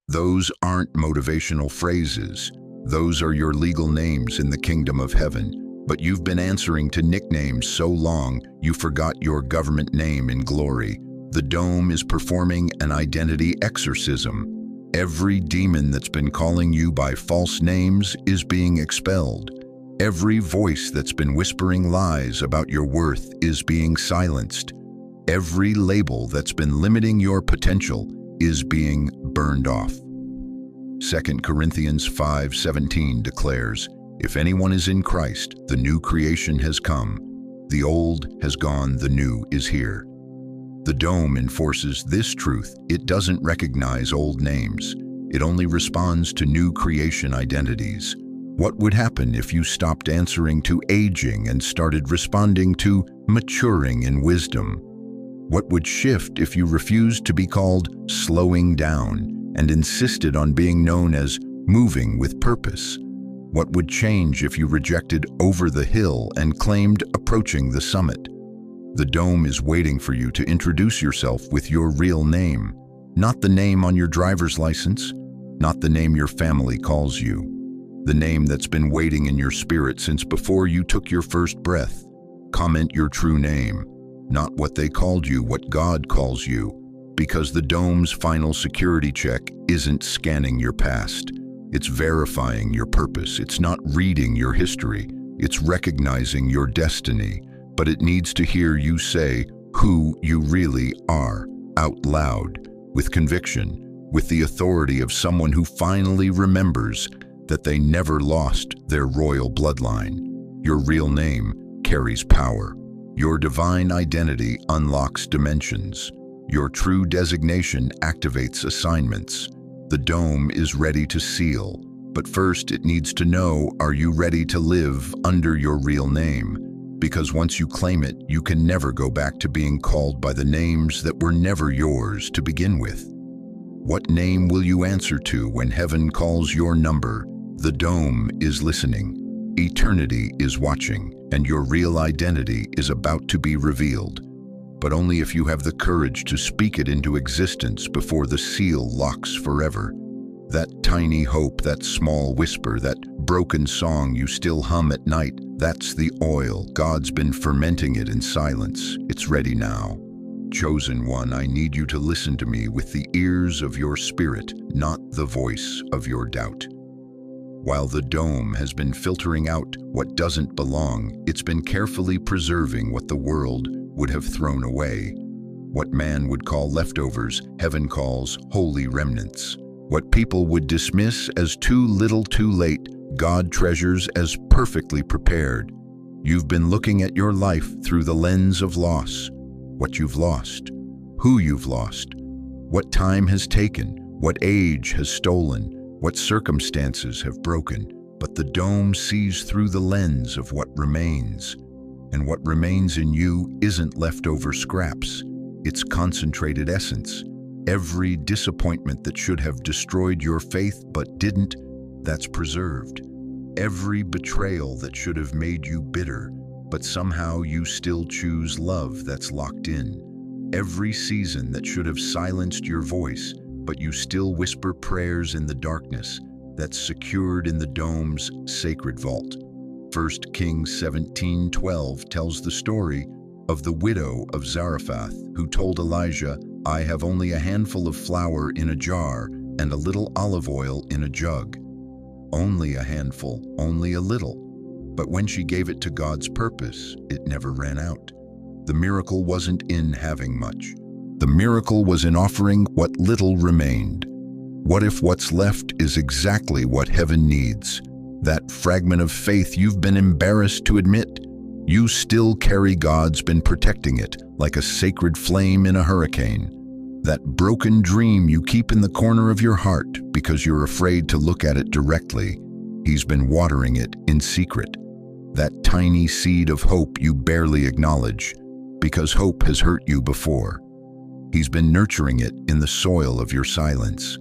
Those aren't motivational phrases. Those are your legal names in the kingdom of heaven. But you've been answering to nicknames so long, you forgot your government name in glory. The dome is performing an identity exorcism. Every demon that's been calling you by false names is being expelled. Every voice that's been whispering lies about your worth is being silenced. Every label that's been limiting your potential is being burned off. 2 Corinthians 5:17 declares, "If anyone is in Christ, the new creation has come. The old has gone, the new is here." The dome enforces this truth. It doesn't recognize old names. It only responds to new creation identities. What would happen if you stopped answering to aging and started responding to maturing in wisdom? What would shift if you refused to be called slowing down and insisted on being known as moving with purpose? What would change if you rejected over the hill and claimed approaching the summit? The dome is waiting for you to introduce yourself with your real name, not the name on your driver's license, not the name your family calls you, the name that's been waiting in your spirit since before you took your first breath. Comment your true name, not what they called you, what God calls you, because the dome's final security check isn't scanning your past. It's verifying your purpose. It's not reading your history. It's recognizing your destiny. But it needs to hear you say who you really are out loud, with conviction, with the authority of someone who finally remembers that they never lost their royal bloodline. Your real name carries power. Your divine identity unlocks dimensions. Your true designation activates assignments. The dome is ready to seal, but first it needs to know, are you ready to live under your real name? Because once you claim it, you can never go back to being called by the names that were never yours to begin with. What name will you answer to when heaven calls your number? The dome is listening. Eternity is watching, and your real identity is about to be revealed. But only if you have the courage to speak it into existence before the seal locks forever. That tiny hope, that small whisper, that broken song you still hum at night, that's the oil. God's been fermenting it in silence. It's ready now. Chosen one, I need you to listen to me with the ears of your spirit, not the voice of your doubt. While the dome has been filtering out what doesn't belong, it's been carefully preserving what the world would have thrown away. What man would call leftovers, heaven calls holy remnants. What people would dismiss as too little too late, God treasures as perfectly prepared. You've been looking at your life through the lens of loss. What you've lost, who you've lost, what time has taken, what age has stolen, what circumstances have broken. But the dome sees through the lens of what remains. And what remains in you isn't leftover scraps. It's concentrated essence. Every disappointment that should have destroyed your faith but didn't, that's preserved. Every betrayal that should have made you bitter, but somehow you still choose love, that's locked in. Every season that should have silenced your voice, but you still whisper prayers in the darkness, that's secured in the dome's sacred vault. 1 Kings 17:12 tells the story of the widow of Zarephath, who told Elijah, "I have only a handful of flour in a jar and a little olive oil in a jug." Only a handful, only a little. But when she gave it to God's purpose, it never ran out. The miracle wasn't in having much. The miracle was in offering what little remained. What if what's left is exactly what heaven needs? That fragment of faith you've been embarrassed to admit. You still carry. God's been protecting it like a sacred flame in a hurricane. That broken dream you keep in the corner of your heart because you're afraid to look at it directly, He's been watering it in secret. That tiny seed of hope you barely acknowledge because hope has hurt you before. He's been nurturing it in the soil of your silence.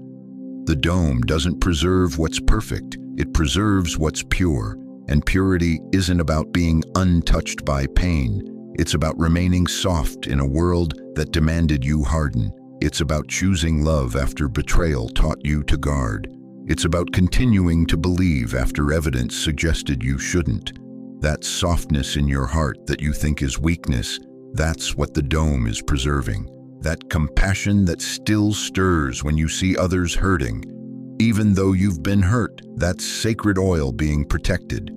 The dome doesn't preserve what's perfect, it preserves what's pure. And purity isn't about being untouched by pain. It's about remaining soft in a world that demanded you harden. It's about choosing love after betrayal taught you to guard. It's about continuing to believe after evidence suggested you shouldn't. That softness in your heart that you think is weakness, that's what the dome is preserving. That compassion that still stirs when you see others hurting. Even though you've been hurt, that's sacred oil being protected.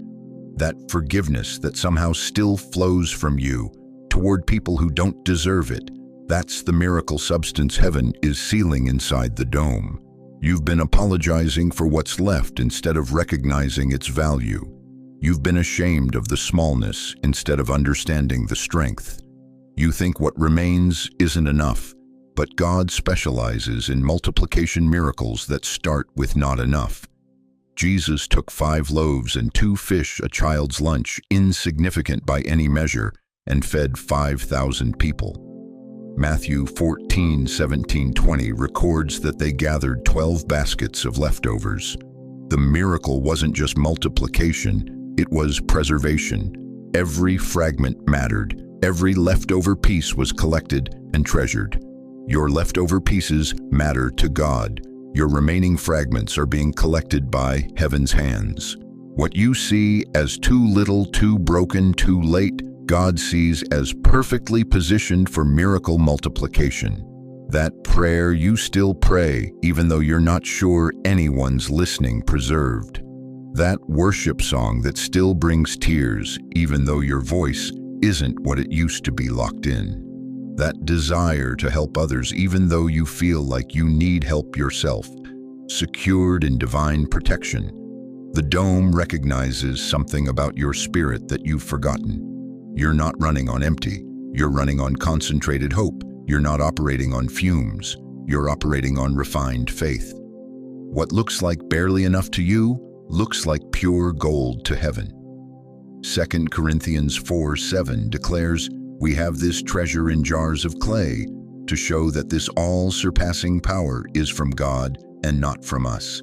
That forgiveness that somehow still flows from you toward people who don't deserve it. That's the miracle substance heaven is sealing inside the dome. You've been apologizing for what's left instead of recognizing its value. You've been ashamed of the smallness instead of understanding the strength. You think what remains isn't enough, but God specializes in multiplication miracles that start with not enough. Jesus took 5 loaves and 2 fish, a child's lunch, insignificant by any measure, and fed 5,000 people. Matthew 14:17-20 records that they gathered 12 baskets of leftovers. The miracle wasn't just multiplication, it was preservation. Every fragment mattered. Every leftover piece was collected and treasured. Your leftover pieces matter to God. Your remaining fragments are being collected by heaven's hands. What you see as too little, too broken, too late, God sees as perfectly positioned for miracle multiplication. That prayer you still pray, even though you're not sure anyone's listening, preserved. That worship song that still brings tears, even though your voice isn't what it used to be, locked in. That desire to help others even though you feel like you need help yourself, secured in divine protection. The dome recognizes something about your spirit that you've forgotten. You're not running on empty. You're running on concentrated hope. You're not operating on fumes. You're operating on refined faith. What looks like barely enough to you looks like pure gold to heaven. 2 Corinthians 4:7 declares, "We have this treasure in jars of clay to show that this all-surpassing power is from God and not from us."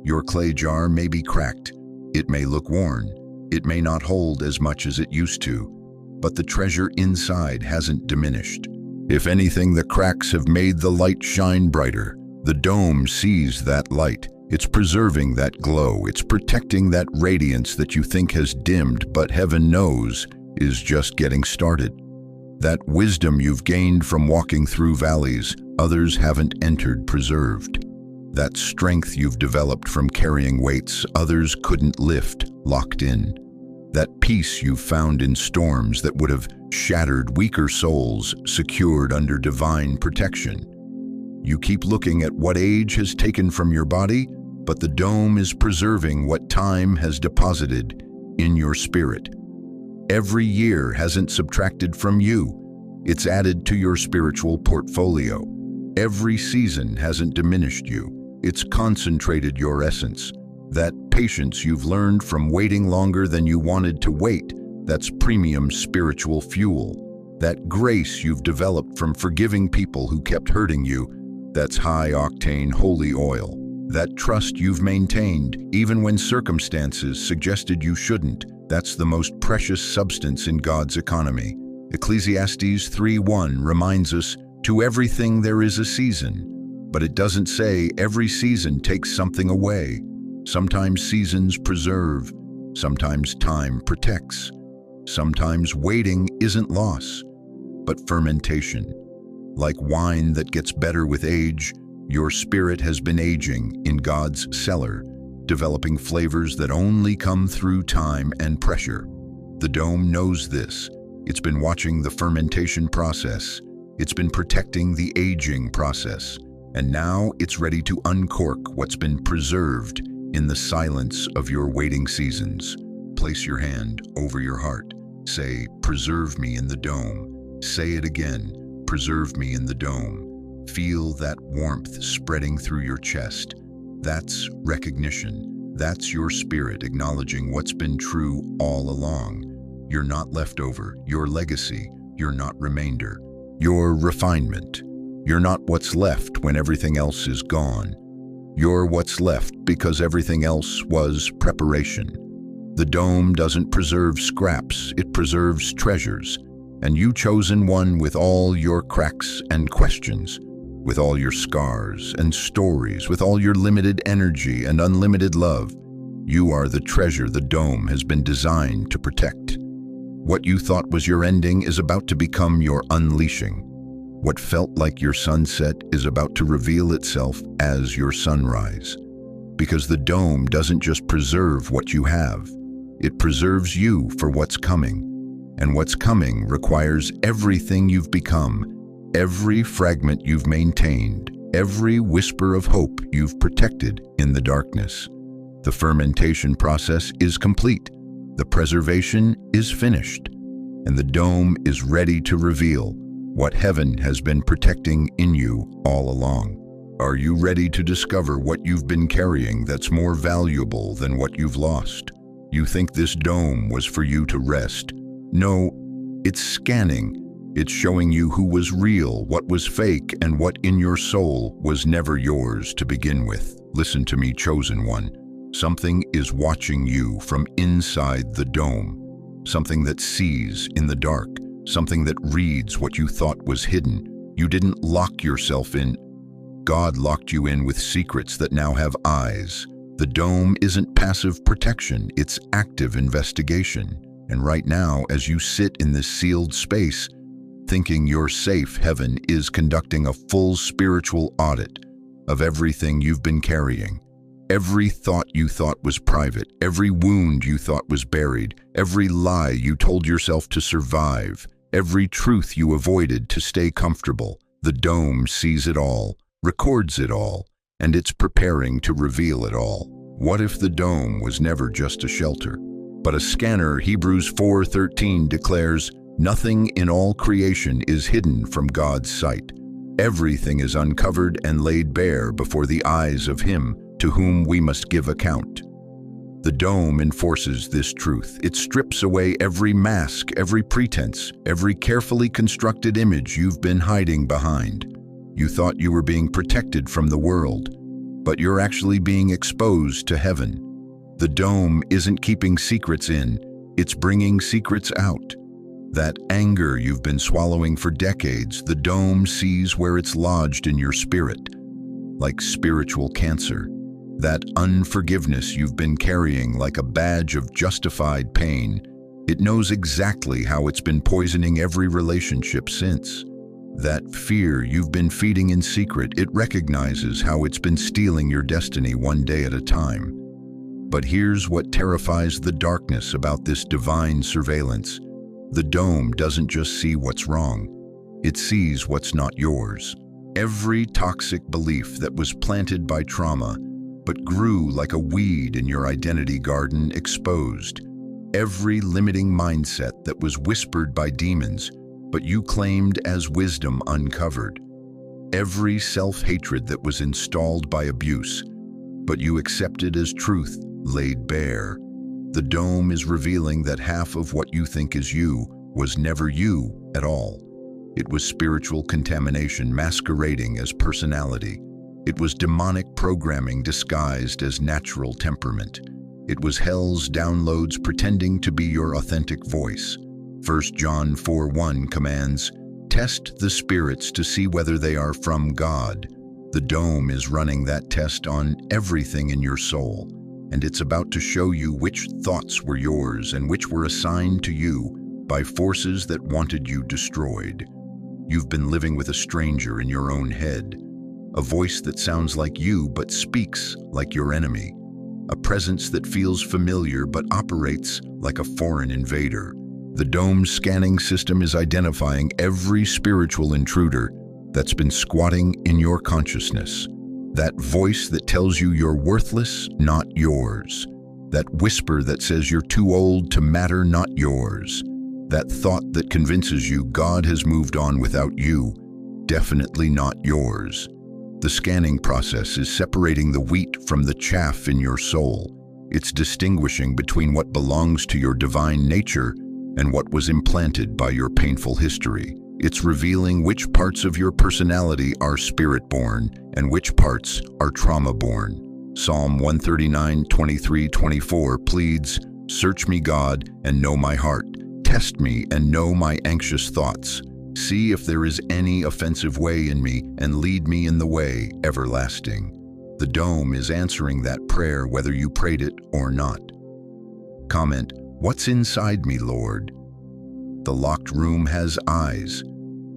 Your clay jar may be cracked. It may look worn. It may not hold as much as it used to, but the treasure inside hasn't diminished. If anything, the cracks have made the light shine brighter. The dome sees that light. It's preserving that glow. It's protecting that radiance that you think has dimmed, but heaven knows is just getting started. That wisdom you've gained from walking through valleys others haven't entered, preserved. That strength you've developed from carrying weights others couldn't lift, locked in. That peace you've found in storms that would have shattered weaker souls, secured under divine protection. You keep looking at what age has taken from your body, but the dome is preserving what time has deposited in your spirit. Every year hasn't subtracted from you, it's added to your spiritual portfolio. Every season hasn't diminished you, it's concentrated your essence. That patience you've learned from waiting longer than you wanted to wait, that's premium spiritual fuel. That grace you've developed from forgiving people who kept hurting you, that's high-octane holy oil. That trust you've maintained, even when circumstances suggested you shouldn't, that's the most precious substance in God's economy. Ecclesiastes 3:1 reminds us, "To everything there is a season," but it doesn't say every season takes something away. Sometimes seasons preserve, sometimes time protects. Sometimes waiting isn't loss, but fermentation. Like wine that gets better with age, your spirit has been aging in God's cellar, developing flavors that only come through time and pressure. The dome knows this. It's been watching the fermentation process. It's been protecting the aging process. And now it's ready to uncork what's been preserved in the silence of your waiting seasons. Place your hand over your heart. Say, "Preserve me in the dome." Say it again, "Preserve me in the dome." Feel that warmth spreading through your chest. That's recognition. That's your spirit acknowledging what's been true all along. You're not leftover. You're legacy. You're not remainder. You're refinement. You're not what's left when everything else is gone. You're what's left because everything else was preparation. The dome doesn't preserve scraps, it preserves treasures. And you chosen one with all your cracks and questions, with all your scars and stories, with all your limited energy and unlimited love. You are the treasure the dome has been designed to protect. What you thought was your ending is about to become your unleashing. What felt like your sunset is about to reveal itself as your sunrise. Because the dome doesn't just preserve what you have, it preserves you for what's coming. And what's coming requires everything you've become, every fragment you've maintained, every whisper of hope you've protected in the darkness. The fermentation process is complete, the preservation is finished, and the dome is ready to reveal what heaven has been protecting in you all along. Are you ready to discover what you've been carrying that's more valuable than what you've lost? You think this dome was for you to rest. No, it's scanning. It's showing you who was real, what was fake, and what in your soul was never yours to begin with. Listen to me, chosen one. Something is watching you from inside the dome. Something that sees in the dark. Something that reads what you thought was hidden. You didn't lock yourself in. God locked you in with secrets that now have eyes. The dome isn't passive protection, it's active investigation. And right now, as you sit in this sealed space, thinking you're safe, heaven is conducting a full spiritual audit of everything you've been carrying. Every thought you thought was private, every wound you thought was buried, every lie you told yourself to survive, every truth you avoided to stay comfortable. The dome sees it all, records it all, and it's preparing to reveal it all. What if the dome was never just a shelter, but a scanner? Hebrews 4:13 declares, "Nothing in all creation is hidden from God's sight. Everything is uncovered and laid bare before the eyes of Him to whom we must give account." The dome enforces this truth. It strips away every mask, every pretense, every carefully constructed image you've been hiding behind. You thought you were being protected from the world, but you're actually being exposed to heaven. The dome isn't keeping secrets in, it's bringing secrets out. That anger you've been swallowing for decades, the dome sees where it's lodged in your spirit, like spiritual cancer. That unforgiveness you've been carrying like a badge of justified pain, it knows exactly how it's been poisoning every relationship since. That fear you've been feeding in secret, it recognizes how it's been stealing your destiny one day at a time. But here's what terrifies the darkness about this divine surveillance. The dome doesn't just see what's wrong, it sees what's not yours. Every toxic belief that was planted by trauma but grew like a weed in your identity garden exposed. Every limiting mindset that was whispered by demons but you claimed as wisdom uncovered. Every self-hatred that was installed by abuse but you accepted as truth laid bare. The dome is revealing that half of what you think is you was never you at all. It was spiritual contamination masquerading as personality. It was demonic programming disguised as natural temperament. It was hell's downloads pretending to be your authentic voice. 1 John 4:1 commands, "Test the spirits to see whether they are from God." The dome is running that test on everything in your soul, and it's about to show you which thoughts were yours and which were assigned to you by forces that wanted you destroyed. You've been living with a stranger in your own head, a voice that sounds like you but speaks like your enemy, a presence that feels familiar but operates like a foreign invader. The dome's scanning system is identifying every spiritual intruder that's been squatting in your consciousness. That voice that tells you you're worthless, not yours. That whisper that says you're too old to matter, not yours. That thought that convinces you God has moved on without you, definitely not yours. The scanning process is separating the wheat from the chaff in your soul. It's distinguishing between what belongs to your divine nature and what was implanted by your painful history. It's revealing which parts of your personality are spirit-born and which parts are trauma-born. Psalm 139:23-24 pleads, "Search me, God, and know my heart. Test me and know my anxious thoughts. See if there is any offensive way in me and lead me in the way everlasting." The dome is answering that prayer whether you prayed it or not. Comment, "What's inside me, Lord?" The locked room has eyes,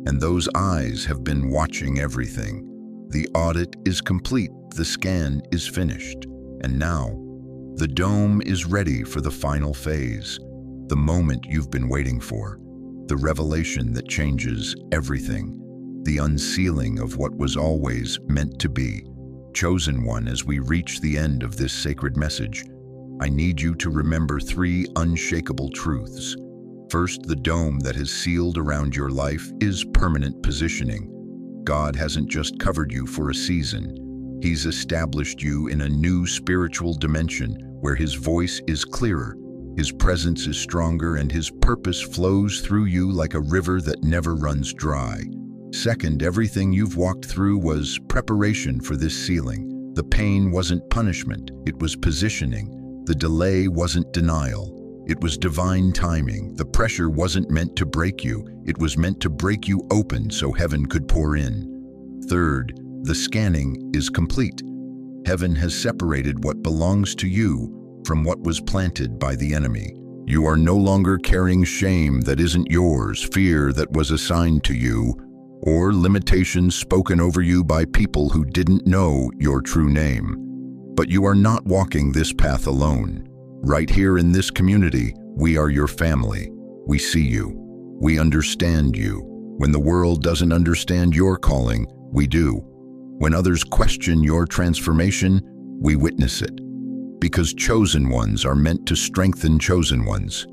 and those eyes have been watching everything. The audit is complete, the scan is finished, and now the dome is ready for the final phase. The moment you've been waiting for, the revelation that changes everything, the unsealing of what was always meant to be. Chosen one, as we reach the end of this sacred message, I need you to remember 3 unshakable truths. First, the dome that has sealed around your life is permanent positioning. God hasn't just covered you for a season. He's established you in a new spiritual dimension where His voice is clearer, His presence is stronger, and His purpose flows through you like a river that never runs dry. Second, everything you've walked through was preparation for this sealing. The pain wasn't punishment, it was positioning. The delay wasn't denial, it was divine timing. The pressure wasn't meant to break you, it was meant to break you open so heaven could pour in. Third, the scanning is complete. Heaven has separated what belongs to you from what was planted by the enemy. You are no longer carrying shame that isn't yours, fear that was assigned to you, or limitations spoken over you by people who didn't know your true name. But you are not walking this path alone. Right here in this community, we are your family. We see you. We understand you. When the world doesn't understand your calling, we do. When others question your transformation, we witness it. Because chosen ones are meant to strengthen chosen ones.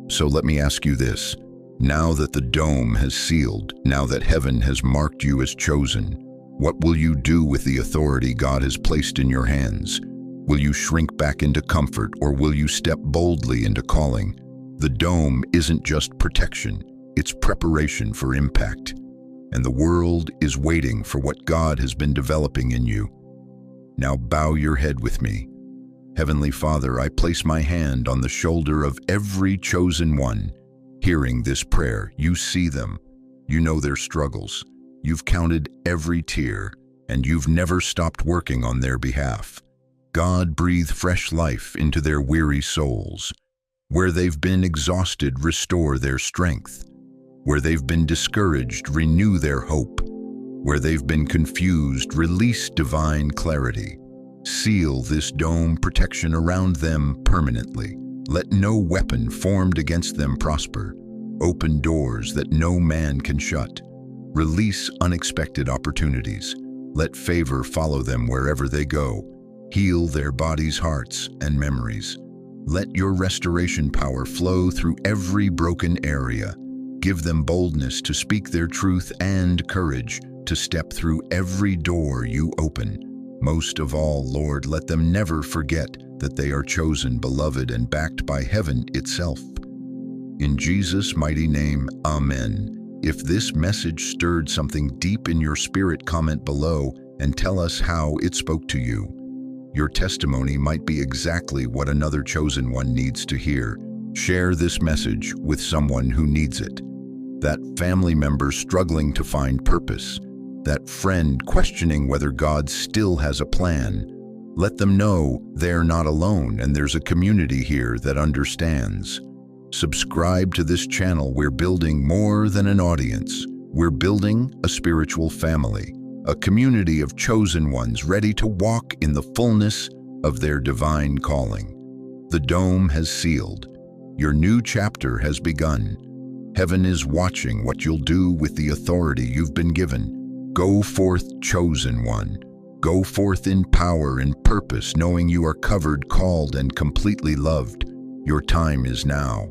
So let me ask you this. Now that the dome has sealed, now that heaven has marked you as chosen, what will you do with the authority God has placed in your hands? Will you shrink back into comfort, or will you step boldly into calling? The dome isn't just protection, it's preparation for impact. And the world is waiting for what God has been developing in you. Now bow your head with me. Heavenly Father, I place my hand on the shoulder of every chosen one. Hearing this prayer, you see them, you know their struggles, you've counted every tear, and you've never stopped working on their behalf. God, breathe fresh life into their weary souls. Where they've been exhausted, restore their strength. Where they've been discouraged, renew their hope. Where they've been confused, release divine clarity. Seal this dome protection around them permanently. Let no weapon formed against them prosper. Open doors that no man can shut. Release unexpected opportunities. Let favor follow them wherever they go. Heal their bodies, hearts, and memories. Let your restoration power flow through every broken area. Give them boldness to speak their truth and courage to step through every door you open. Most of all, Lord, let them never forget that they are chosen, beloved, and backed by heaven itself. In Jesus' mighty name, Amen. If this message stirred something deep in your spirit, comment below and tell us how it spoke to you. Your testimony might be exactly what another chosen one needs to hear. Share this message with someone who needs it. That family member struggling to find purpose. That friend questioning whether God still has a plan. Let them know they're not alone and there's a community here that understands. Subscribe to this channel. We're building more than an audience. We're building a spiritual family, a community of chosen ones ready to walk in the fullness of their divine calling. The dome has sealed. Your new chapter has begun. Heaven is watching what you'll do with the authority you've been given. Go forth, chosen one. Go forth in power and purpose, knowing you are covered, called, and completely loved. Your time is now.